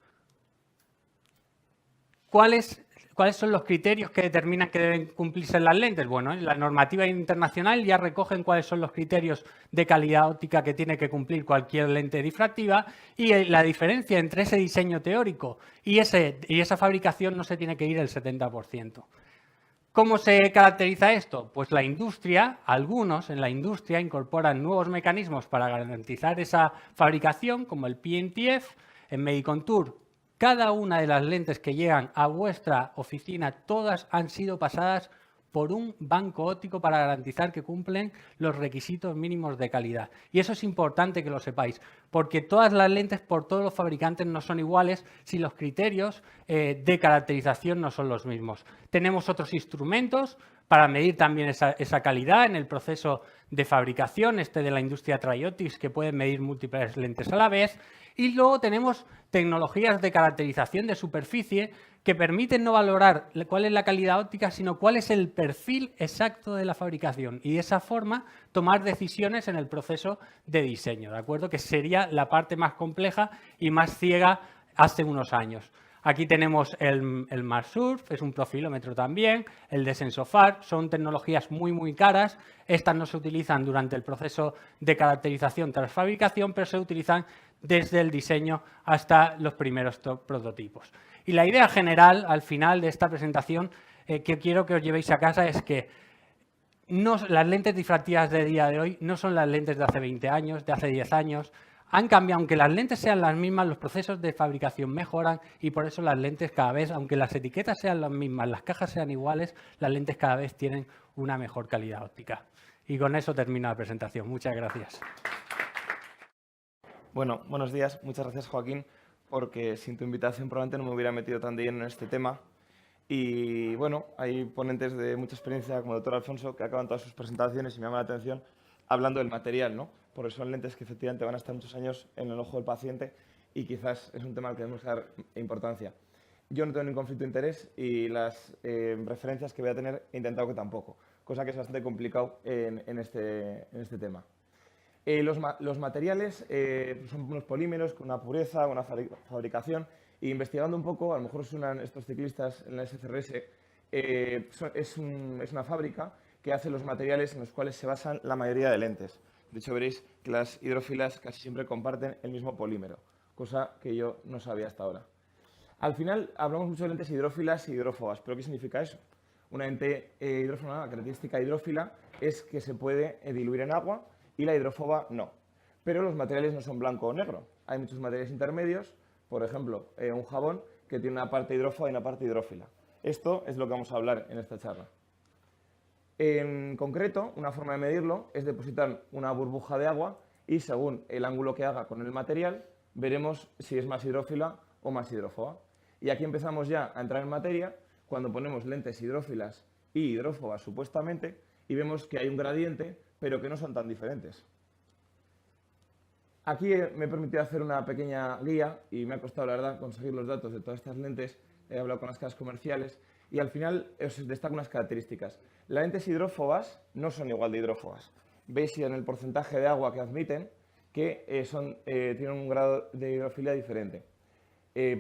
¿Cuál es ¿Cuáles son los criterios que determinan que deben cumplirse las lentes? Bueno, la normativa internacional ya recogen cuáles son los criterios de calidad óptica que tiene que cumplir cualquier lente difractiva y la diferencia entre ese diseño teórico y esa fabricación no se tiene que ir el 70%. ¿Cómo se caracteriza esto? Pues la industria, algunos en la industria incorporan nuevos mecanismos para garantizar esa fabricación, como el PNTF, en Medicontour. Cada una de las lentes que llegan a vuestra oficina, todas han sido pasadas por un banco óptico para garantizar que cumplen los requisitos mínimos de calidad. Y eso es importante que lo sepáis, porque todas las lentes por todos los fabricantes no son iguales si los criterios de caracterización no son los mismos. Tenemos otros instrumentos para medir también esa calidad en el proceso de fabricación, de la industria Trioptics, que puede medir múltiples lentes a la vez. Y luego tenemos tecnologías de caracterización de superficie que permiten no valorar cuál es la calidad óptica, sino cuál es el perfil exacto de la fabricación y de esa forma tomar decisiones en el proceso de diseño, ¿de acuerdo? Que sería la parte más compleja y más ciega hace unos años. Aquí tenemos el MarSurf, es un profilómetro también, el de Sensofar, son tecnologías muy caras. Estas no se utilizan durante el proceso de caracterización tras fabricación, pero se utilizan desde el diseño hasta los primeros prototipos. Y la idea general, al final de esta presentación, que quiero que os llevéis a casa es que las lentes difractivas de día de hoy no son las lentes de hace 20 años, de hace 10 años. Han cambiado, aunque las lentes sean las mismas, los procesos de fabricación mejoran y por eso las lentes cada vez, aunque las etiquetas sean las mismas, las cajas sean iguales, las lentes cada vez tienen una mejor calidad óptica. Y con eso termino la presentación. Muchas gracias. Bueno, buenos días. Muchas gracias, Joaquín, porque sin tu invitación probablemente no me hubiera metido tan de lleno en este tema. Y bueno, hay ponentes de mucha experiencia, como el doctor Alfonso, que acaban todas sus presentaciones y me llama la atención hablando del material, ¿no? Porque son lentes que efectivamente van a estar muchos años en el ojo del paciente y quizás es un tema al que debemos dar importancia. Yo no tengo ningún conflicto de interés y las referencias que voy a tener he intentado que tampoco, cosa que es bastante complicado en este tema. Los materiales son unos polímeros con una pureza, una fabricación, y investigando un poco, a lo mejor suenan estos ciclistas en la SCRS, es una fábrica que hace los materiales en los cuales se basan la mayoría de lentes. De hecho, veréis que las hidrófilas casi siempre comparten el mismo polímero, cosa que yo no sabía hasta ahora. Al final, hablamos mucho de lentes hidrófilas y hidrófobas, pero ¿qué significa eso? Una lente hidrófoba, la característica hidrófila, es que se puede diluir en agua y la hidrófoba no. Pero los materiales no son blanco o negro. Hay muchos materiales intermedios, por ejemplo, un jabón que tiene una parte hidrófoba y una parte hidrófila. Esto es lo que vamos a hablar en esta charla. En concreto, una forma de medirlo es depositar una burbuja de agua y según el ángulo que haga con el material, veremos si es más hidrófila o más hidrófoba. Y aquí empezamos ya a entrar en materia cuando ponemos lentes hidrófilas y hidrófobas supuestamente y vemos que hay un gradiente, pero que no son tan diferentes. Aquí me he permitido hacer una pequeña guía y me ha costado, la verdad, conseguir los datos de todas estas lentes. He hablado con las casas comerciales y al final os destaco unas características. Las lentes hidrófobas no son igual de hidrófobas. Veis en el porcentaje de agua que admiten que tienen un grado de hidrofilia diferente,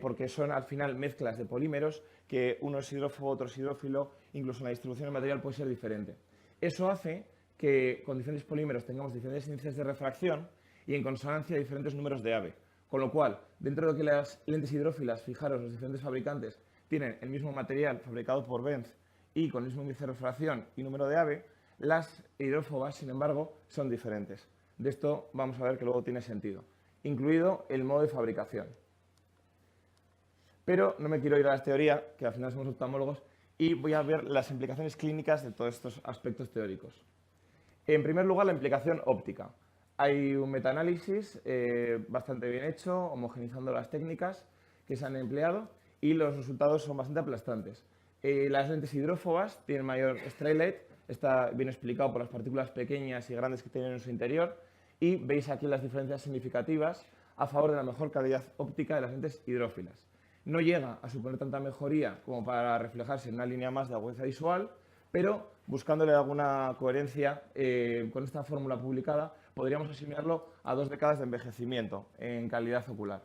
porque son al final mezclas de polímeros que uno es hidrófobo, otro es hidrófilo, incluso en la distribución del material puede ser diferente. Eso hace que con diferentes polímeros tengamos diferentes índices de refracción y en consonancia diferentes números de AVE. Con lo cual, dentro de que las lentes hidrófilas, fijaros, los diferentes fabricantes tienen el mismo material fabricado por Benz y con el mismo índice de refracción y número de AVE, las hidrófobas, sin embargo, son diferentes. De esto vamos a ver que luego tiene sentido, incluido el modo de fabricación. Pero no me quiero ir a la teoría, que al final somos oftalmólogos, y voy a ver las implicaciones clínicas de todos estos aspectos teóricos. En primer lugar, la implicación óptica. Hay un metaanálisis bastante bien hecho, homogenizando las técnicas que se han empleado y los resultados son bastante aplastantes. Las lentes hidrófobas tienen mayor straylight, está bien explicado por las partículas pequeñas y grandes que tienen en su interior y veis aquí las diferencias significativas a favor de la mejor calidad óptica de las lentes hidrófilas. No llega a suponer tanta mejoría como para reflejarse en una línea más de agudeza visual, pero buscándole alguna coherencia con esta fórmula publicada, podríamos asimilarlo a 2 décadas de envejecimiento en calidad ocular.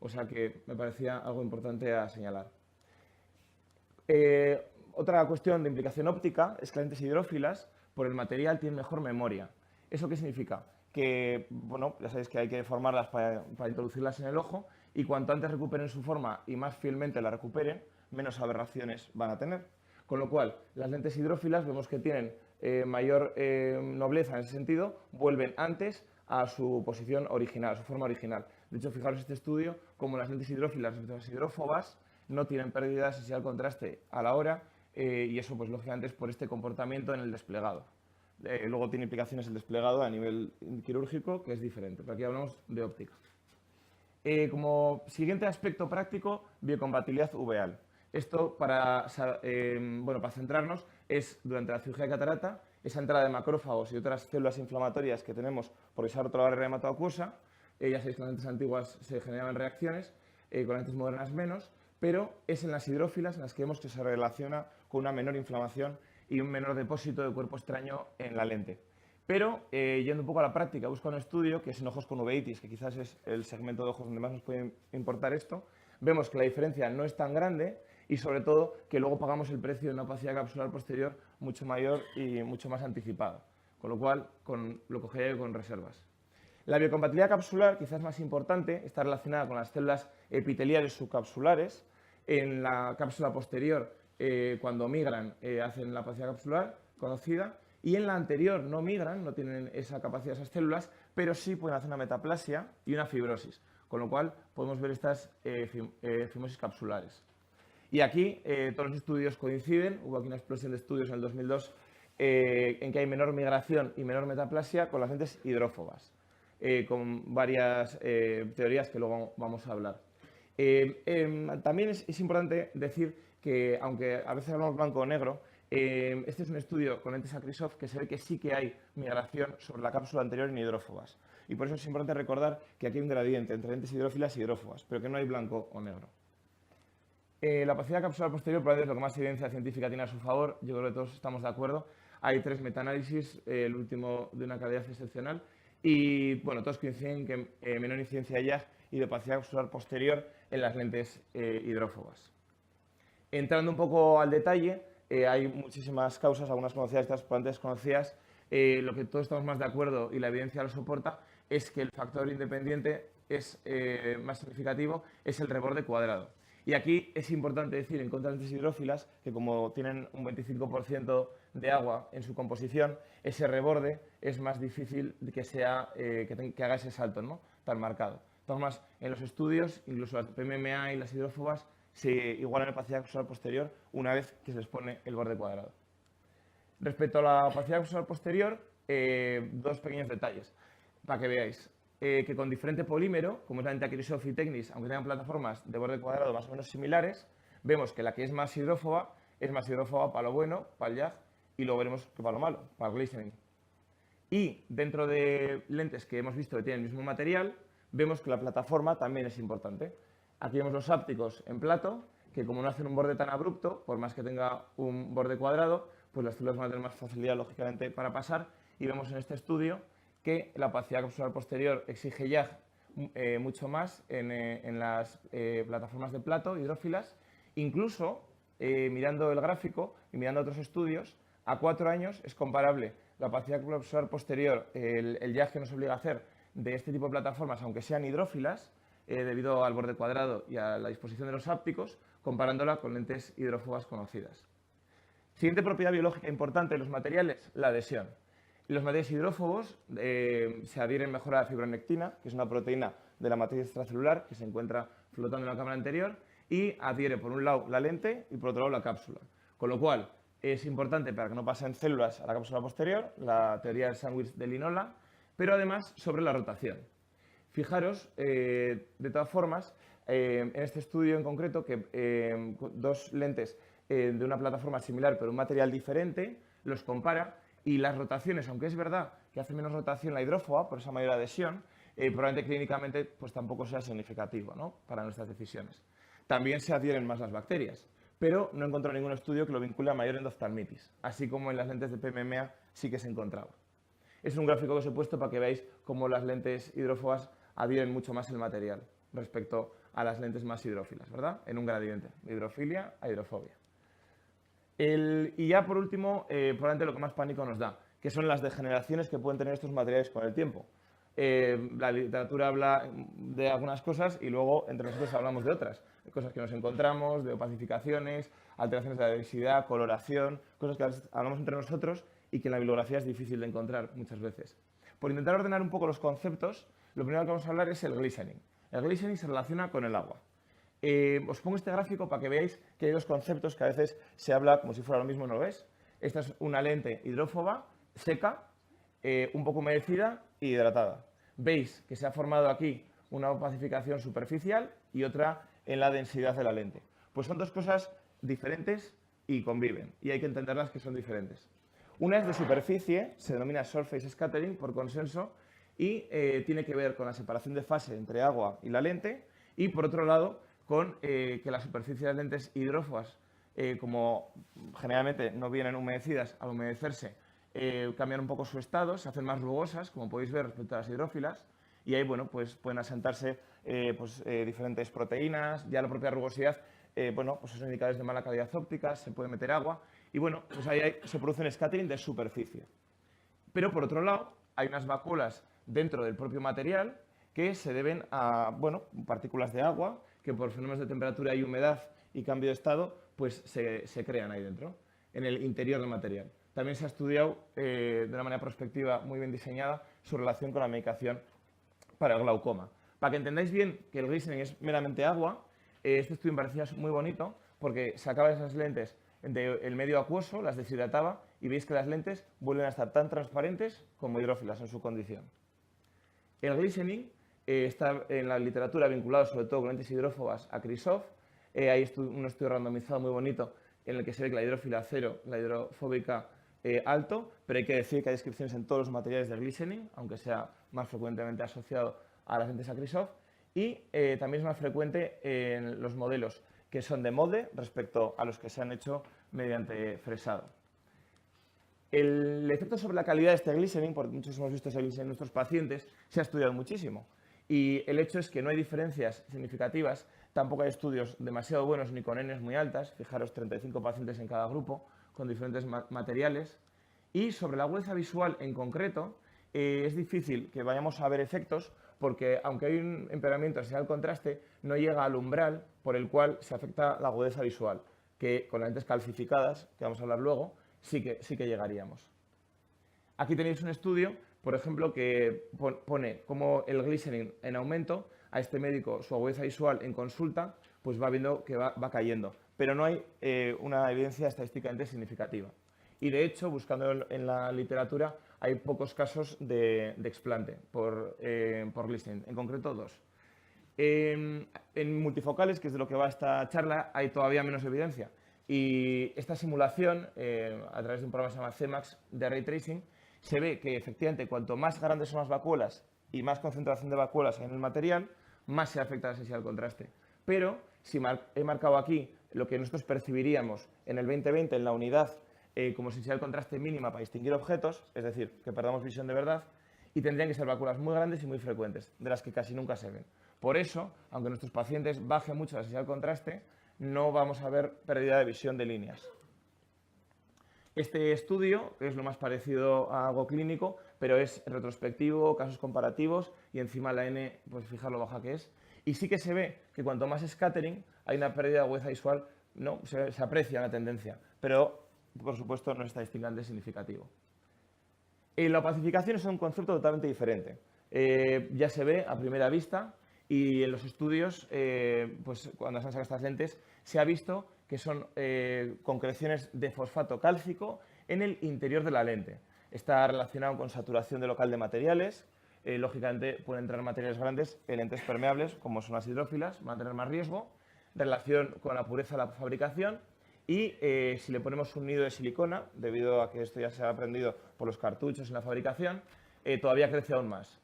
O sea que me parecía algo importante a señalar. Otra cuestión de implicación óptica es que las lentes hidrófilas, por el material, tienen mejor memoria. ¿Eso qué significa? Que, bueno, ya sabéis que hay que formarlas para introducirlas en el ojo y cuanto antes recuperen su forma y más fielmente la recuperen, menos aberraciones van a tener. Con lo cual, las lentes hidrófilas vemos que tienen mayor nobleza en ese sentido, vuelven antes a su posición original, a su forma original. De hecho, fijaros este estudio, como las lentes hidrófilas respecto a las hidrófobas no tienen pérdidas si al contraste a la hora y eso, pues lógicamente, es por este comportamiento en el desplegado. Luego tiene implicaciones el desplegado a nivel quirúrgico, que es diferente, pero aquí hablamos de óptica. Como siguiente aspecto práctico, biocompatibilidad uveal. Esto, para centrarnos, es durante la cirugía de catarata, esa entrada de macrófagos y otras células inflamatorias que tenemos por esa otra barrera hematoacuosa. Ya sabéis que con las lentes antiguas se generaban reacciones, con las lentes modernas menos, pero es en las hidrófilas en las que vemos que se relaciona con una menor inflamación y un menor depósito de cuerpo extraño en la lente. Pero, yendo un poco a la práctica, busco un estudio que es en ojos con uveitis, que quizás es el segmento de ojos donde más nos puede importar esto. Vemos que la diferencia no es tan grande y, sobre todo, que luego pagamos el precio de una opacidad capsular posterior mucho mayor y mucho más anticipada. Con lo cual, lo cogería yo con reservas. La biocompatibilidad capsular, quizás más importante, está relacionada con las células epiteliales subcapsulares. En la cápsula posterior, cuando migran, hacen la opacidad capsular conocida. Y en la anterior no migran, no tienen esa capacidad esas células, pero sí pueden hacer una metaplasia y una fibrosis, con lo cual podemos ver estas fimosis capsulares. Y aquí todos los estudios coinciden, hubo aquí una explosión de estudios en el 2002 en que hay menor migración y menor metaplasia con las lentes hidrófobas, con varias teorías que luego vamos a hablar. También es importante decir que, aunque a veces hablamos blanco o negro, este es un estudio con lentes Acrisoft que se ve que sí que hay migración sobre la cápsula anterior en hidrófobas. Y por eso es importante recordar que aquí hay un gradiente entre lentes hidrófilas y hidrófobas, pero que no hay blanco o negro. La opacidad capsular posterior probablemente es lo que más evidencia científica tiene a su favor. Yo creo que todos estamos de acuerdo. Hay 3 metaanálisis, el último de una calidad excepcional. Y bueno, todos coinciden que menor incidencia de YAG y de opacidad capsular posterior en las lentes hidrófobas. Entrando un poco al detalle, hay muchísimas causas, algunas conocidas, otras probablemente desconocidas. Lo que todos estamos más de acuerdo y la evidencia lo soporta es que el factor independiente es más significativo, es el reborde cuadrado. Y aquí es importante decir, en contra de lentes hidrófilas, que como tienen un 25% de agua en su composición, ese reborde es más difícil que haga ese salto, ¿no?, tan marcado. De todas formas, en los estudios, incluso las PMMA y las hidrófobas, se igualan la opacidad capsular posterior una vez que se les pone el borde cuadrado. Respecto a la opacidad capsular posterior, 2 pequeños detalles para que veáis. Que con diferente polímero, como es la lente Acrisoft y Tecnis, aunque tengan plataformas de borde cuadrado más o menos similares, vemos que la que es más hidrófoba para lo bueno, para el YAG, y luego veremos que para lo malo, para el glistening. Y dentro de lentes que hemos visto que tienen el mismo material, vemos que la plataforma también es importante. Aquí vemos los ápticos en plato, que como no hacen un borde tan abrupto, por más que tenga un borde cuadrado, pues las células van a tener más facilidad, lógicamente, para pasar. Y vemos en este estudio que la opacidad capsular posterior exige YAG mucho más en las plataformas de plato hidrófilas. Incluso, mirando el gráfico y mirando otros estudios, a 4 años es comparable la opacidad capsular posterior, el YAG que nos obliga a hacer de este tipo de plataformas, aunque sean hidrófilas, debido al borde cuadrado y a la disposición de los ápticos, comparándola con lentes hidrófobas conocidas. Siguiente propiedad biológica importante de los materiales, la adhesión. Los materiales hidrófobos se adhieren mejor a la fibronectina, que es una proteína de la matriz extracelular que se encuentra flotando en la cámara anterior, y adhiere por un lado la lente y por otro lado la cápsula. Con lo cual, es importante para que no pasen células a la cápsula posterior, la teoría del sándwich de Linola, pero además sobre la rotación. Fijaros, de todas formas, en este estudio en concreto, que 2 lentes de una plataforma similar pero un material diferente, los compara y las rotaciones, aunque es verdad que hace menos rotación la hidrófoba por esa mayor adhesión, probablemente clínicamente pues tampoco sea significativo, ¿no?, para nuestras decisiones. También se adhieren más las bacterias, pero no he encontrado ningún estudio que lo vincule a mayor endoftalmitis, así como en las lentes de PMMA sí que se encontraba. Es un gráfico que os he puesto para que veáis cómo las lentes hidrófobas adhieren mucho más el material respecto a las lentes más hidrófilas, ¿verdad?, en un gradiente de hidrofilia a hidrofobia. Y ya por último, probablemente lo que más pánico nos da, que son las degeneraciones que pueden tener estos materiales con el tiempo. La literatura habla de algunas cosas y luego entre nosotros hablamos de otras. Cosas que nos encontramos, de opacificaciones, alteraciones de la densidad, coloración, cosas que a veces hablamos entre nosotros y que en la bibliografía es difícil de encontrar muchas veces. Por intentar ordenar un poco los conceptos, lo primero que vamos a hablar es el glistening. El glistening se relaciona con el agua. Os pongo este gráfico para que veáis que hay dos conceptos que a veces se habla como si fuera lo mismo, ¿no lo ves? Esta es una lente hidrófoba, seca, un poco humedecida y hidratada. Veis que se ha formado aquí una opacificación superficial y otra en la densidad de la lente. Pues son dos cosas diferentes y conviven, y hay que entenderlas que son diferentes. Una es de superficie, se denomina surface scattering por consenso, y tiene que ver con la separación de fase entre agua y la lente, y por otro lado, con que la superficie de las lentes hidrófobas, como generalmente no vienen humedecidas, al humedecerse cambian un poco su estado, se hacen más rugosas, como podéis ver respecto a las hidrófilas, y ahí bueno, pues pueden asentarse diferentes proteínas, ya la propia rugosidad, bueno, pues son indicadores de mala calidad óptica, se puede meter agua, y bueno, pues ahí se produce un scattering de superficie. Pero por otro lado, hay unas vacuolas dentro del propio material que se deben a, bueno, partículas de agua, que por fenómenos de temperatura y humedad y cambio de estado, pues se crean ahí dentro, en el interior del material. También se ha estudiado de una manera prospectiva muy bien diseñada su relación con la medicación para el glaucoma. Para que entendáis bien que el glistening es meramente agua, este estudio me parecía muy bonito porque sacaba esas lentes del medio acuoso, las deshidrataba y veis que las lentes vuelven a estar tan transparentes como hidrófilas en su condición. El glistening está en la literatura vinculado sobre todo con lentes hidrófobas a Krzyzov. Hay un estudio randomizado muy bonito en el que se ve que la hidrófila 0, la hidrofóbica alto, pero hay que decir que hay descripciones en todos los materiales del glistening, aunque sea más frecuentemente asociado a las lentes a Krzyzov, y también es más frecuente en los modelos que son de MODE respecto a los que se han hecho mediante fresado. El efecto sobre la calidad de este glistening, porque muchos hemos visto ese glistening en nuestros pacientes, se ha estudiado muchísimo. Y el hecho es que no hay diferencias significativas, tampoco hay estudios demasiado buenos ni con Ns muy altas, fijaros 35 pacientes en cada grupo, con diferentes materiales. Y sobre la agudeza visual en concreto, es difícil que vayamos a ver efectos porque aunque hay un empeoramiento de señal contraste, no llega al umbral por el cual se afecta la agudeza visual, que con las lentes calcificadas, que vamos a hablar luego, sí que llegaríamos. Aquí tenéis un estudio, por ejemplo, que pone como el glistening en aumento, a este médico su agudeza visual en consulta, pues va viendo que va cayendo, pero no hay una evidencia estadísticamente significativa. Y de hecho, buscando en la literatura, hay pocos casos de explante por glistening, en concreto 2. En multifocales, que es de lo que va esta charla, hay todavía menos evidencia. Y esta simulación, a través de un programa que se llama CMAX de Ray Tracing, se ve que efectivamente cuanto más grandes son las vacuolas y más concentración de vacuolas hay en el material, más se afecta la sensibilidad al contraste. Pero si he marcado aquí lo que nosotros percibiríamos en el 2020 en la unidad como sensibilidad al contraste mínima para distinguir objetos, es decir, que perdamos visión de verdad, y tendrían que ser vacuolas muy grandes y muy frecuentes, de las que casi nunca se ven. Por eso, aunque nuestros pacientes bajen mucho la sensibilidad al contraste, no vamos a ver pérdida de visión de líneas. Este estudio es lo más parecido a algo clínico, pero es retrospectivo, casos comparativos y encima la N, pues fijar lo baja que es. Y sí que se ve que cuanto más scattering hay una pérdida de agudeza visual, no, se aprecia una tendencia, pero por supuesto no es estadísticamente significativo. La opacificación es un concepto totalmente diferente. Ya se ve a primera vista y en los estudios, pues cuando se han sacado estas lentes, se ha visto que son concreciones de fosfato cálcico en el interior de la lente. Está relacionado con saturación de local de materiales. Lógicamente pueden entrar materiales grandes en lentes permeables, como son las hidrófilas, van a tener más riesgo. Relación con la pureza de la fabricación. Y si le ponemos un nido de silicona, debido a que esto ya se ha aprendido por los cartuchos en la fabricación, todavía crece aún más.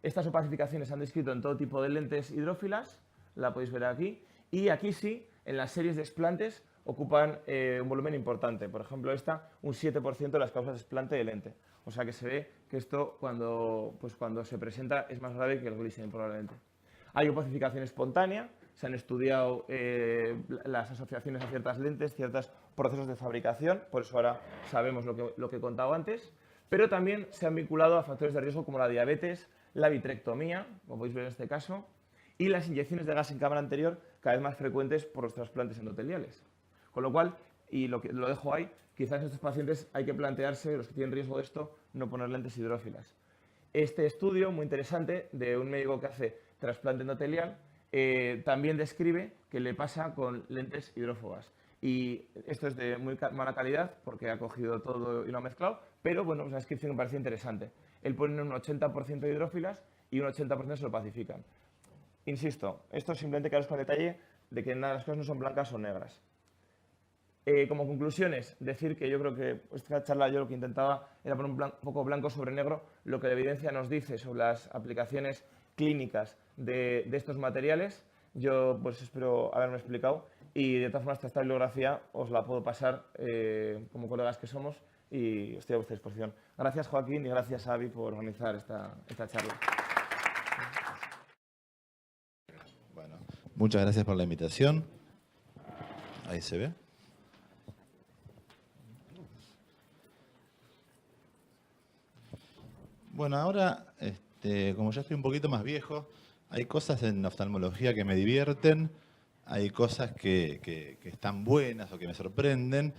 Estas opacificaciones se han descrito en todo tipo de lentes hidrófilas, la podéis ver aquí, y aquí sí, en las series de explantes ocupan un volumen importante. Por ejemplo, esta, un 7% de las causas de explante de lente. O sea que se ve que esto, cuando se presenta, es más grave que el glistening probablemente. Hay opacificación espontánea, se han estudiado las asociaciones a ciertas lentes, ciertos procesos de fabricación, por eso ahora sabemos lo que he contado antes, pero también se han vinculado a factores de riesgo como la diabetes, la vitrectomía, como podéis ver en este caso, y las inyecciones de gas en cámara anterior, cada vez más frecuentes por los trasplantes endoteliales. Con lo cual, y lo dejo ahí, quizás en estos pacientes hay que plantearse, los que tienen riesgo de esto, no poner lentes hidrófilas. Este estudio, muy interesante, de un médico que hace trasplante endotelial, también describe qué le pasa con lentes hidrófobas. Y esto es de muy mala calidad, porque ha cogido todo y lo ha mezclado, pero bueno, es una descripción que me parece interesante. Él pone un 80% de hidrófilas y un 80% se lo pacifican. Insisto, esto simplemente quedaros con el detalle de que nada, las cosas no son blancas o negras. Como conclusiones, decir que yo creo que esta charla yo lo que intentaba era poner un poco blanco sobre negro lo que la evidencia nos dice sobre las aplicaciones clínicas de estos materiales. Yo pues espero haberme explicado y de todas formas esta bibliografía os la puedo pasar como colegas que somos y estoy a vuestra disposición. Gracias Joaquín y gracias Avi por organizar esta charla. Bueno, muchas gracias por la invitación. Ahí se ve. Bueno, ahora, como ya estoy un poquito más viejo, hay cosas en oftalmología que me divierten, hay cosas que están buenas o que me sorprenden,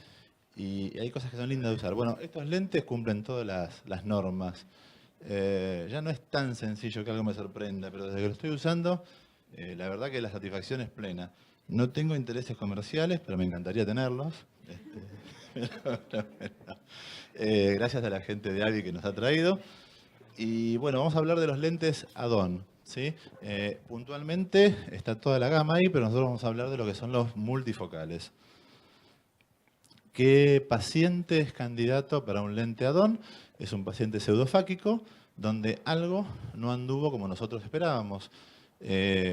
y hay cosas que son lindas de usar. Bueno, estos lentes cumplen todas las normas. Ya no es tan sencillo que algo me sorprenda, pero desde que lo estoy usando, la verdad que la satisfacción es plena. No tengo intereses comerciales, pero me encantaría tenerlos. Gracias a la gente de Avi que nos ha traído. Y bueno, vamos a hablar de los lentes Add-on, ¿sí? Puntualmente está toda la gama ahí, pero nosotros vamos a hablar de lo que son los multifocales. ¿Qué paciente es candidato para un lente Add-on? Es un paciente pseudofáquico donde algo no anduvo como nosotros esperábamos.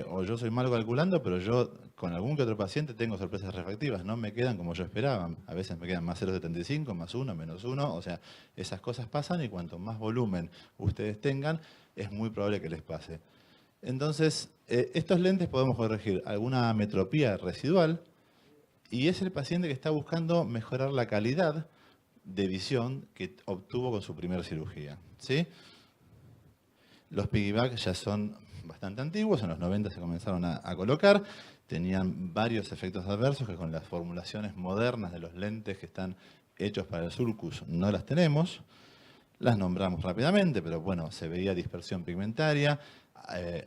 O yo soy malo calculando, pero yo con algún que otro paciente tengo sorpresas refractivas, no me quedan como yo esperaba. A veces me quedan más 0,75, más 1, menos 1, o sea, esas cosas pasan y cuanto más volumen ustedes tengan, es muy probable que les pase. Entonces, estos lentes podemos corregir alguna metropía residual y es el paciente que está buscando mejorar la calidad de visión que obtuvo con su primera cirugía, ¿sí? Los piggyback ya son bastante antiguos, en los 90 se comenzaron a colocar, tenían varios efectos adversos que con las formulaciones modernas de los lentes que están hechos para el sulcus no las tenemos. Las nombramos rápidamente, pero bueno, se veía dispersión pigmentaria,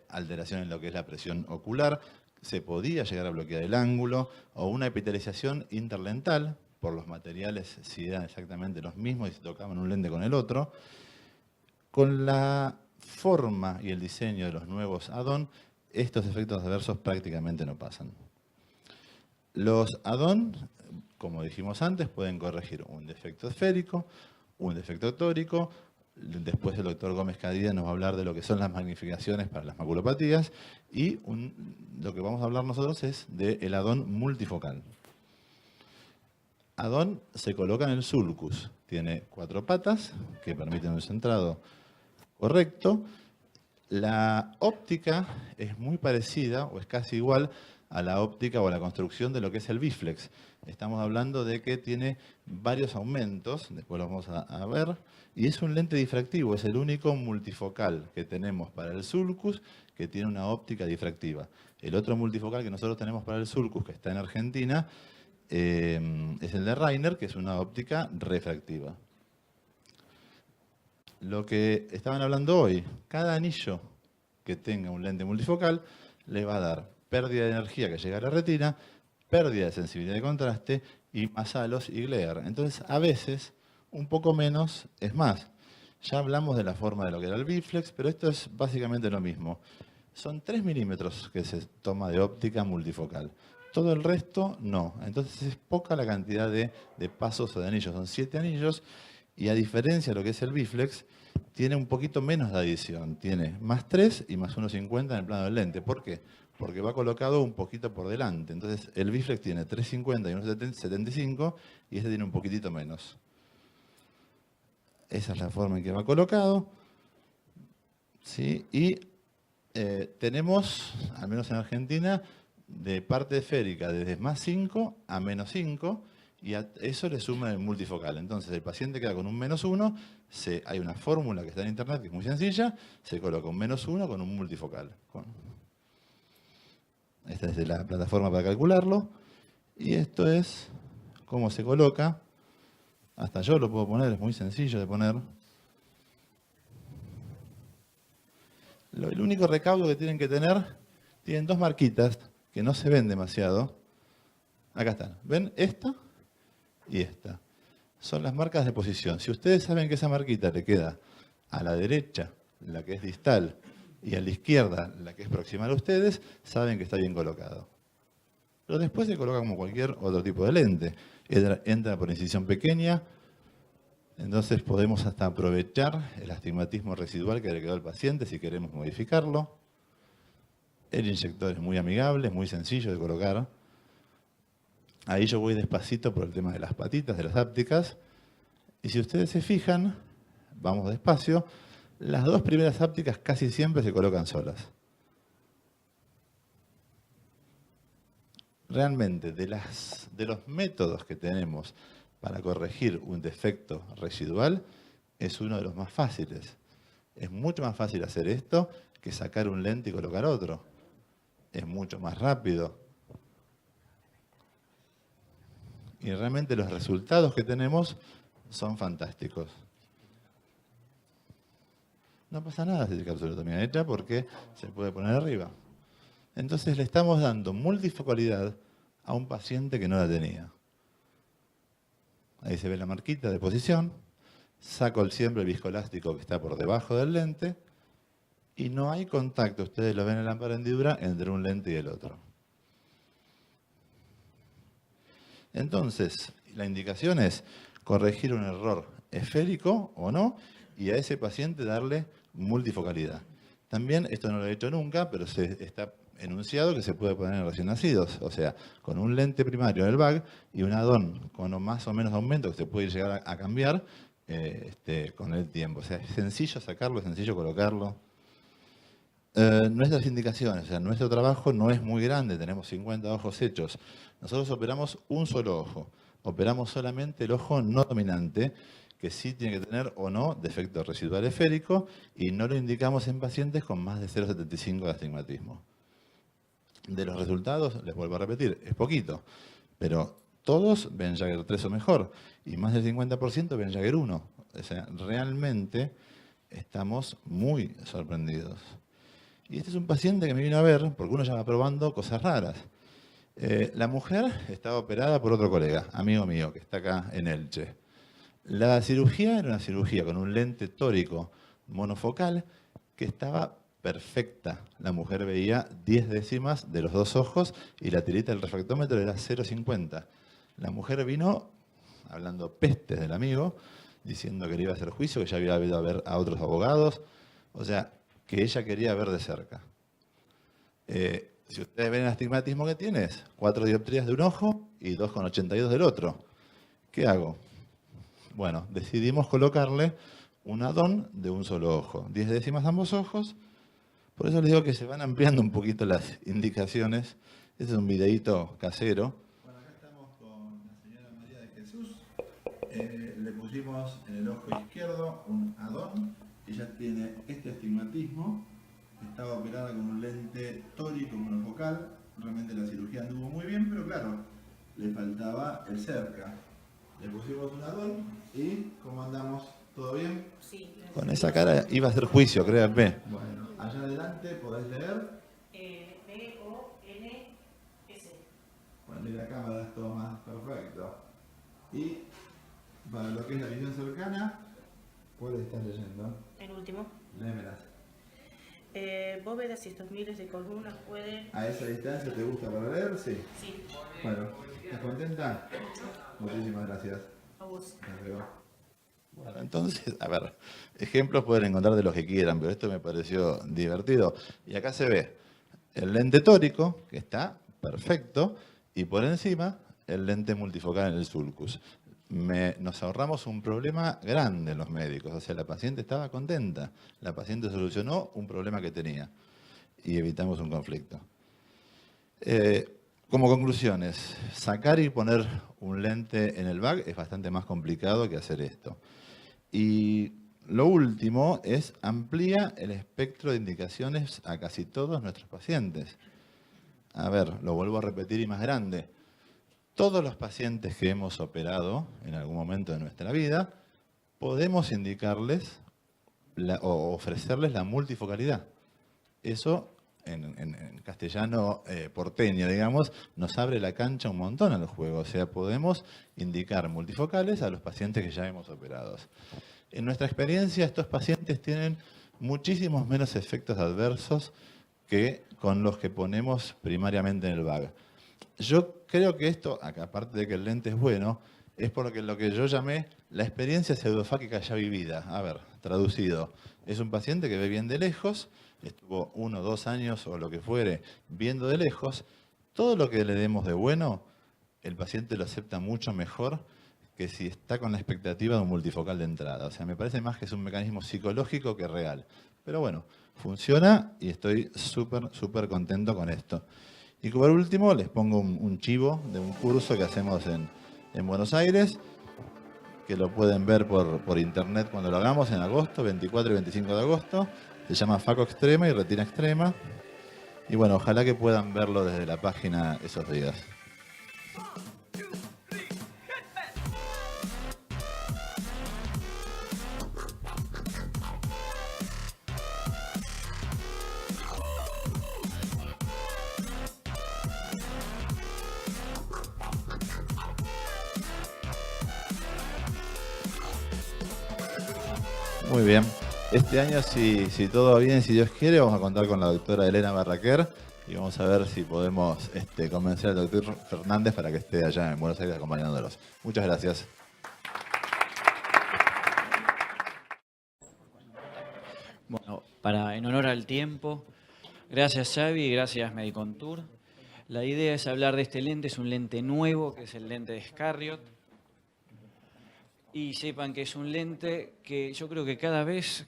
alteración en lo que es la presión ocular, se podía llegar a bloquear el ángulo o una epitelización interlental, por los materiales si eran exactamente los mismos y se tocaban un lente con el otro. Con la forma y el diseño de los nuevos Add-on, estos efectos adversos prácticamente no pasan. Los Add-on, como dijimos antes, pueden corregir un defecto esférico, un defecto tórico. Después el doctor Gómez Cadía nos va a hablar de lo que son las magnificaciones para las maculopatías y lo que vamos a hablar nosotros es del Add-on multifocal. Add-on se coloca en el sulcus, tiene 4 patas que permiten un centrado correcto. La óptica es muy parecida o es casi igual a la óptica o a la construcción de lo que es el biflex. Estamos hablando de que tiene varios aumentos, después lo vamos a ver, y es un lente difractivo, es el único multifocal que tenemos para el sulcus que tiene una óptica difractiva. El otro multifocal que nosotros tenemos para el sulcus, que está en Argentina, es el de Reiner, que es una óptica refractiva. Lo que estaban hablando hoy, cada anillo que tenga un lente multifocal le va a dar pérdida de energía que llega a la retina, pérdida de sensibilidad de contraste y más halos y glare. Entonces, a veces, un poco menos es más. Ya hablamos de la forma de lo que era el biflex, pero esto es básicamente lo mismo. Son 3 milímetros que se toma de óptica multifocal. Todo el resto, no. Entonces, es poca la cantidad de pasos o de anillos. Son 7 anillos y a diferencia de lo que es el biflex, tiene un poquito menos de adición. Tiene más 3 y más 1,50 en el plano del lente. ¿Por qué? Porque va colocado un poquito por delante. Entonces, el biflex tiene 3,50 y 1,75 y este tiene un poquitito menos. Esa es la forma en que va colocado. ¿Sí? Y tenemos, al menos en Argentina, de parte esférica desde +5 a -5, y a eso le suma el multifocal. Entonces el paciente queda con un -1, hay una fórmula que está en internet que es muy sencilla, se coloca un -1 con un multifocal. Esta es la plataforma para calcularlo, y esto es cómo se coloca. Hasta yo lo puedo poner, es muy sencillo de poner. El único recaudo que tienen que tener, tienen dos marquitas que no se ven demasiado. Acá están, ¿ven? Esta y esta. Son las marcas de posición. Si ustedes saben que esa marquita le queda a la derecha, la que es distal, y a la izquierda, la que es proximal a ustedes, saben que está bien colocado. Pero después se coloca como cualquier otro tipo de lente. Entra por incisión pequeña, entonces podemos hasta aprovechar el astigmatismo residual que le quedó al paciente si queremos modificarlo. El inyector es muy amigable, es muy sencillo de colocar. Ahí yo voy despacito por el tema de las patitas, de las ápticas. Y si ustedes se fijan, vamos despacio, las dos primeras ápticas casi siempre se colocan solas. Realmente, de los métodos que tenemos para corregir un defecto residual, es uno de los más fáciles. Es mucho más fácil hacer esto que sacar un lente y colocar otro. Es mucho más rápido. Y realmente los resultados que tenemos son fantásticos. No pasa nada si se capsulotomía hecha porque se puede poner arriba. Entonces le estamos dando multifocalidad a un paciente que no la tenía. Ahí se ve la marquita de posición. Saco siempre el viscoelástico que está por debajo del lente. Y no hay contacto, ustedes lo ven en la lámpara de hendidura, entre un lente y el otro. Entonces, la indicación es corregir un error esférico o no, y a ese paciente darle multifocalidad. También, esto no lo he hecho nunca, pero está enunciado que se puede poner en recién nacidos, o sea, con un lente primario del VAG y un add-on con más o menos aumento que se puede llegar a cambiar con el tiempo. O sea, es sencillo sacarlo, es sencillo colocarlo. Nuestras indicaciones, o sea, nuestro trabajo no es muy grande, tenemos 50 ojos hechos. Nosotros operamos un solo ojo, operamos solamente el ojo no dominante, que sí tiene que tener o no defecto residual esférico, y no lo indicamos en pacientes con más de 0,75 de astigmatismo. De los resultados, les vuelvo a repetir, es poquito, pero todos ven Jagger 3 o mejor, y más del 50% ven Jagger 1. O sea, realmente estamos muy sorprendidos. Y este es un paciente que me vino a ver, porque uno ya va probando cosas raras. La mujer estaba operada por otro colega, amigo mío, que está acá en Elche. La cirugía era una cirugía con un lente tórico monofocal que estaba perfecta. La mujer veía 10 décimas de los dos ojos y la tirita del refractómetro era 0,50. La mujer vino hablando pestes del amigo, diciendo que le iba a hacer juicio, que ya había ido a ver a otros abogados. O sea, que ella quería ver de cerca. Si ustedes ven el astigmatismo que tienes, 4 dioptrías de un ojo y 2,82 del otro. ¿Qué hago? Bueno, decidimos colocarle un add-on de un solo ojo. 10 décimas ambos ojos. Por eso les digo que se van ampliando un poquito las indicaciones. Este es un videíto casero. Bueno, acá estamos con la señora María de Jesús. Le pusimos en el ojo izquierdo un add-on. Ella tiene este astigmatismo, estaba operada con un lente tórico monofocal, realmente la cirugía anduvo muy bien, pero claro, le faltaba el cerca. Le pusimos un add-on y ¿cómo andamos? ¿Todo bien? Sí. Con esa cara iba a hacer juicio, créanme. Bueno, allá adelante podés leer. B-O-N-S. Ponerle la cámara es todo más perfecto. Y para lo que es la visión cercana, ¿cuál estás leyendo? El último. Léemelas. Bóvedas y estos miles de columnas pueden... ¿A esa distancia te gusta para leer? Sí. Sí. Bueno, ¿estás contenta? Muchísimas gracias. A vos. Hasta luego. Bueno, entonces, a ver, ejemplos pueden encontrar de los que quieran, pero esto me pareció divertido. Y acá se ve el lente tórico, que está perfecto, y por encima el lente multifocal en el sulcus. Nos ahorramos un problema grande en los médicos, o sea, la paciente estaba contenta, la paciente solucionó un problema que tenía y evitamos un conflicto. Como conclusiones, sacar y poner un lente en el bag es bastante más complicado que hacer esto. Y lo último es amplía el espectro de indicaciones a casi todos nuestros pacientes. A ver, lo vuelvo a repetir y más grande. Todos los pacientes que hemos operado en algún momento de nuestra vida, podemos indicarles o ofrecerles la multifocalidad. Eso, en castellano porteño, digamos, nos abre la cancha un montón al juego. O sea, podemos indicar multifocales a los pacientes que ya hemos operado. En nuestra experiencia, estos pacientes tienen muchísimos menos efectos adversos que con los que ponemos primariamente en el bag. Yo creo que esto, aparte de que el lente es bueno, es porque lo que yo llamé la experiencia pseudofáquica ya vivida. A ver, traducido. Es un paciente que ve bien de lejos, estuvo 1 o 2 años o lo que fuere viendo de lejos. Todo lo que le demos de bueno, el paciente lo acepta mucho mejor que si está con la expectativa de un multifocal de entrada. O sea, me parece más que es un mecanismo psicológico que real. Pero bueno, funciona y estoy súper contento con esto. Y por último, les pongo un chivo de un curso que hacemos en Buenos Aires, que lo pueden ver por internet cuando lo hagamos en agosto, 24 y 25 de agosto. Se llama Faco Extrema y Retina Extrema. Y bueno, ojalá que puedan verlo desde la página esos días. Muy bien. Este año, si todo va bien, si Dios quiere, vamos a contar con la doctora Elena Barraquer y vamos a ver si podemos convencer al doctor Fernández para que esté allá en Buenos Aires acompañándolos. Muchas gracias. Bueno, en honor al tiempo, gracias Xavi y gracias Medicontour. La idea es hablar de este lente, es un lente nuevo, que es el lente de Scarriot. Y sepan que es un lente que yo creo que cada vez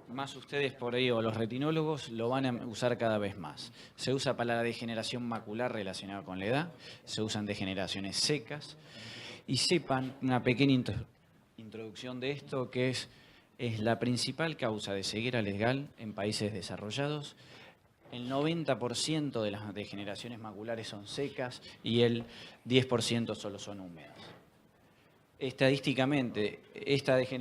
más ustedes por ahí o los retinólogos lo van a usar cada vez más. Se usa para la degeneración macular relacionada con la edad, se usan degeneraciones secas. Y sepan, una pequeña introducción de esto, que es la principal causa de ceguera legal en países desarrollados. El 90% de las degeneraciones maculares son secas y el 10% solo son húmedas. Estadísticamente,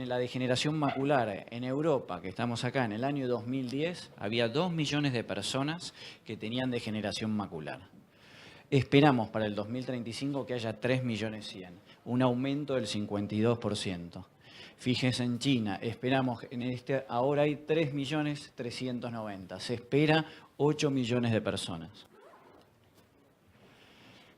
la degeneración macular en Europa, que estamos acá en el año 2010, había 2 millones de personas que tenían degeneración macular. Esperamos para el 2035 que haya 3.100.000, un aumento del 52%. Fíjense en China, esperamos, ahora hay 3.390.000, se espera 8 millones de personas.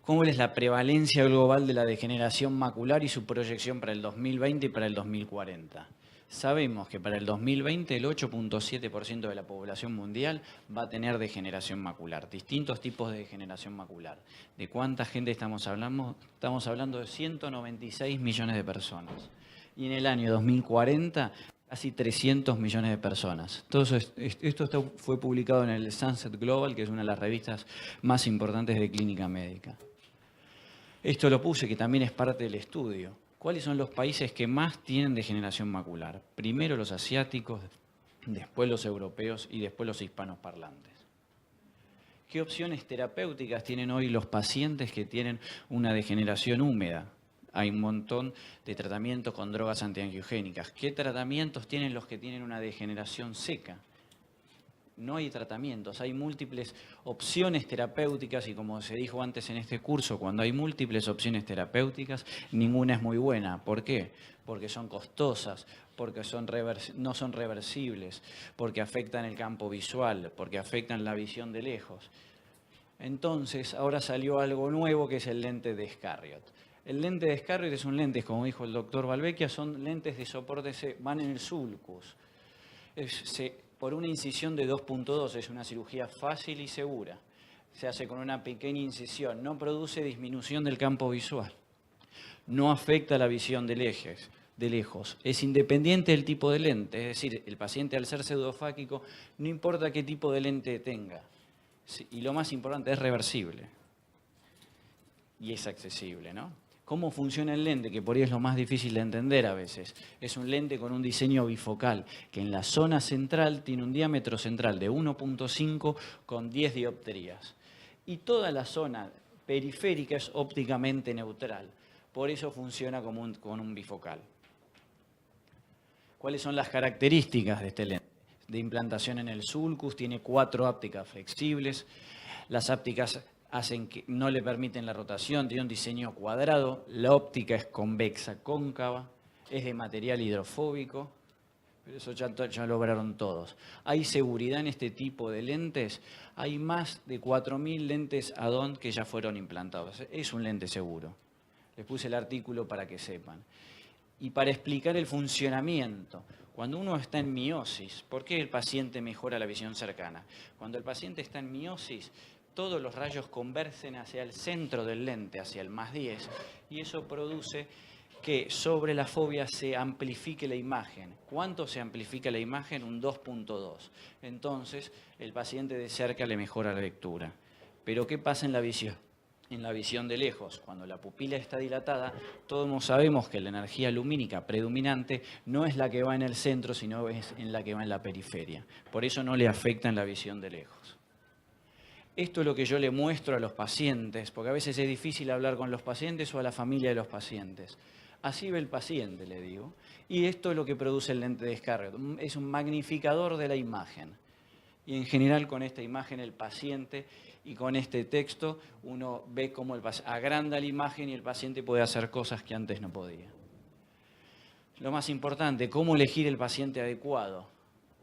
¿Cómo es la prevalencia global de la degeneración macular y su proyección para el 2020 y para el 2040? Sabemos que para el 2020 el 8.7% de la población mundial va a tener degeneración macular, distintos tipos de degeneración macular. ¿De cuánta gente estamos hablando? Estamos hablando de 196 millones de personas. Y en el año 2040, casi 300 millones de personas. Esto fue publicado en el Sunset Global, que es una de las revistas más importantes de clínica médica. Esto lo puse, que también es parte del estudio. ¿Cuáles son los países que más tienen degeneración macular? Primero los asiáticos, después los europeos y después los hispanoparlantes. ¿Qué opciones terapéuticas tienen hoy los pacientes que tienen una degeneración húmeda? Hay un montón de tratamientos con drogas antiangiogénicas. ¿Qué tratamientos tienen los que tienen una degeneración seca? No hay tratamientos, hay múltiples opciones terapéuticas y como se dijo antes en este curso, cuando hay múltiples opciones terapéuticas, ninguna es muy buena. ¿Por qué? Porque son costosas, porque no son reversibles, porque afectan el campo visual, porque afectan la visión de lejos. Entonces, ahora salió algo nuevo que es el lente de Scarriot. El lente de Scarriot es un lente, como dijo el doctor Balvecchia, son lentes de soporte, van en el sulcus. Por una incisión de 2.2, es una cirugía fácil y segura. Se hace con una pequeña incisión, no produce disminución del campo visual. No afecta la visión de lejos. Es independiente del tipo de lente, es decir, el paciente al ser pseudofáquico, no importa qué tipo de lente tenga. Sí, y lo más importante, es reversible. Y es accesible, ¿no? ¿Cómo funciona el lente? Que por ahí es lo más difícil de entender a veces. Es un lente con un diseño bifocal, que en la zona central tiene un diámetro central de 1.5 con 10 dioptrías. Y toda la zona periférica es ópticamente neutral. Por eso funciona con un bifocal. ¿Cuáles son las características de este lente? De implantación en el sulcus, tiene 4 ápticas flexibles. Las ápticas hacen que no le permiten la rotación, tiene un diseño cuadrado, la óptica es convexa cóncava, es de material hidrofóbico, pero eso ya lograron todos. ¿Hay seguridad en este tipo de lentes? Hay más de 4.000 lentes add-on que ya fueron implantados. Es un lente seguro. Les puse el artículo para que sepan. Y para explicar el funcionamiento, cuando uno está en miosis, ¿por qué el paciente mejora la visión cercana? Cuando el paciente está en miosis, todos los rayos convergen hacia el centro del lente, hacia el +10, y eso produce que sobre la fobia se amplifique la imagen. ¿Cuánto se amplifica la imagen? Un 2.2. Entonces, el paciente de cerca le mejora la lectura. Pero ¿qué pasa en la visión? En la visión de lejos, cuando la pupila está dilatada, todos sabemos que la energía lumínica predominante no es la que va en el centro, sino es en la que va en la periferia. Por eso no le afecta en la visión de lejos. Esto es lo que yo le muestro a los pacientes, porque a veces es difícil hablar con los pacientes o a la familia de los pacientes. Así ve el paciente, le digo. Y esto es lo que produce el lente de descarga. Es un magnificador de la imagen. Y en general con esta imagen el paciente y con este texto uno ve cómo agranda la imagen y el paciente puede hacer cosas que antes no podía. Lo más importante, cómo elegir el paciente adecuado.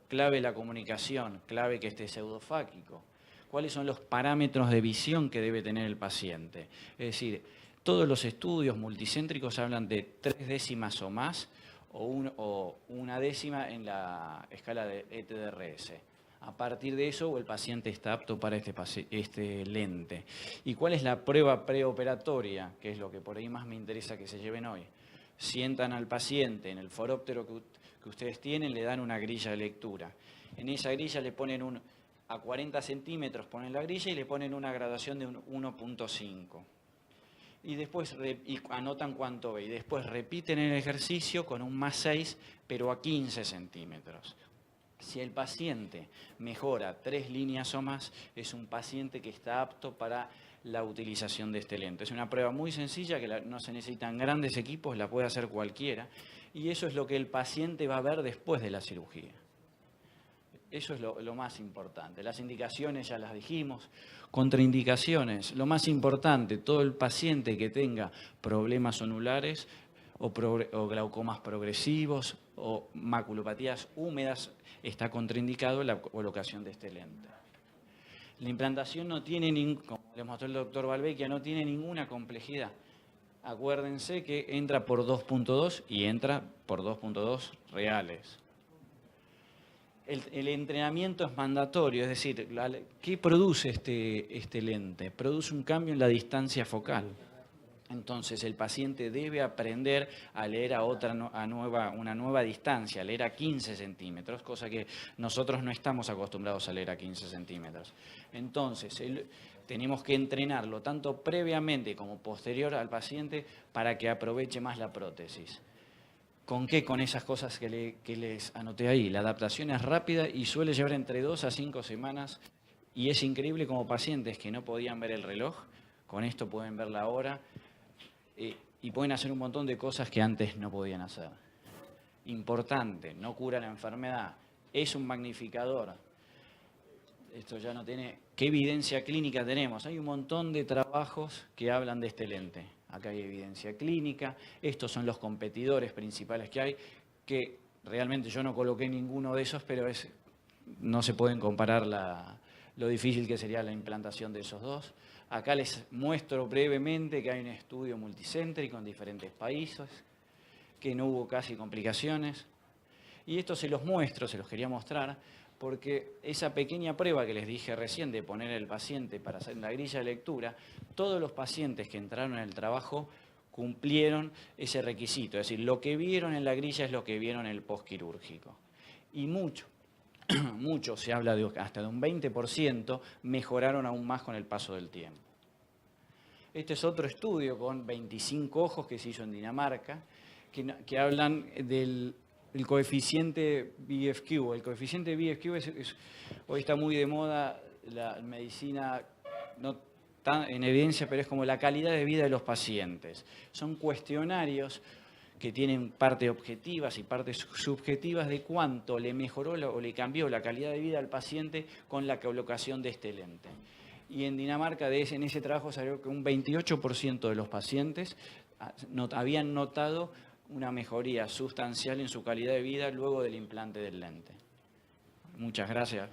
Clave la comunicación, clave que esté pseudofáquico. ¿Cuáles son los parámetros de visión que debe tener el paciente? Es decir, todos los estudios multicéntricos hablan de 3 décimas o más o 1 décima en la escala de ETDRS. A partir de eso, el paciente está apto para este lente. ¿Y cuál es la prueba preoperatoria? Que es lo que por ahí más me interesa que se lleven hoy. Sientan al paciente en el foróptero que ustedes tienen, le dan una grilla de lectura. En esa grilla le ponen a 40 centímetros ponen la grilla y le ponen una graduación de un 1.5. Y después anotan cuánto ve. Y después repiten el ejercicio con un +6, pero a 15 centímetros. Si el paciente mejora 3 líneas o más, es un paciente que está apto para la utilización de este lente. Es una prueba muy sencilla, que no se necesitan grandes equipos, la puede hacer cualquiera. Y eso es lo que el paciente va a ver después de la cirugía. Eso es lo más importante. Las indicaciones ya las dijimos. Contraindicaciones, lo más importante, todo el paciente que tenga problemas onulares o glaucomas progresivos o maculopatías húmedas, está contraindicado la colocación de este lente. La implantación no tiene, como les mostró el doctor Balvecchia, no tiene ninguna complejidad. Acuérdense que entra por 2.2 y entra por 2.2 reales. El entrenamiento es mandatorio, es decir, ¿qué produce este lente? Produce un cambio en la distancia focal. Entonces el paciente debe aprender a leer una nueva distancia, a leer a 15 centímetros, cosa que nosotros no estamos acostumbrados a leer a 15 centímetros. Entonces tenemos que entrenarlo tanto previamente como posterior al paciente para que aproveche más la prótesis. ¿Con qué? Con esas cosas que les anoté ahí. La adaptación es rápida y suele llevar entre 2 a 5 semanas. Y es increíble como pacientes que no podían ver el reloj, con esto pueden ver la hora y pueden hacer un montón de cosas que antes no podían hacer. Importante, no cura la enfermedad, es un magnificador. Esto ya no tiene... ¿Qué evidencia clínica tenemos? Hay un montón de trabajos que hablan de este lente. Acá hay evidencia clínica, estos son los competidores principales que hay, que realmente yo no coloqué ninguno de esos, pero no se pueden comparar lo difícil que sería la implantación de esos dos. Acá les muestro brevemente que hay un estudio multicéntrico en diferentes países, que no hubo casi complicaciones. Y esto se los muestro, se los quería mostrar, porque esa pequeña prueba que les dije recién de poner al paciente para hacer la grilla de lectura, todos los pacientes que entraron en el trabajo cumplieron ese requisito. Es decir, lo que vieron en la grilla es lo que vieron en el postquirúrgico. Y mucho. mucho, se habla de hasta de un 20%, mejoraron aún más con el paso del tiempo. Este es otro estudio con 25 ojos que se hizo en Dinamarca, que hablan del coeficiente BFQ. El coeficiente BFQ hoy está muy de moda la medicina, no tan en evidencia, pero es como la calidad de vida de los pacientes. Son cuestionarios que tienen partes objetivas y partes subjetivas de cuánto le mejoró o le cambió la calidad de vida al paciente con la colocación de este lente. Y en Dinamarca, en ese trabajo salió que un 28% de los pacientes habían notado una mejoría sustancial en su calidad de vida luego del implante del lente. Muchas gracias.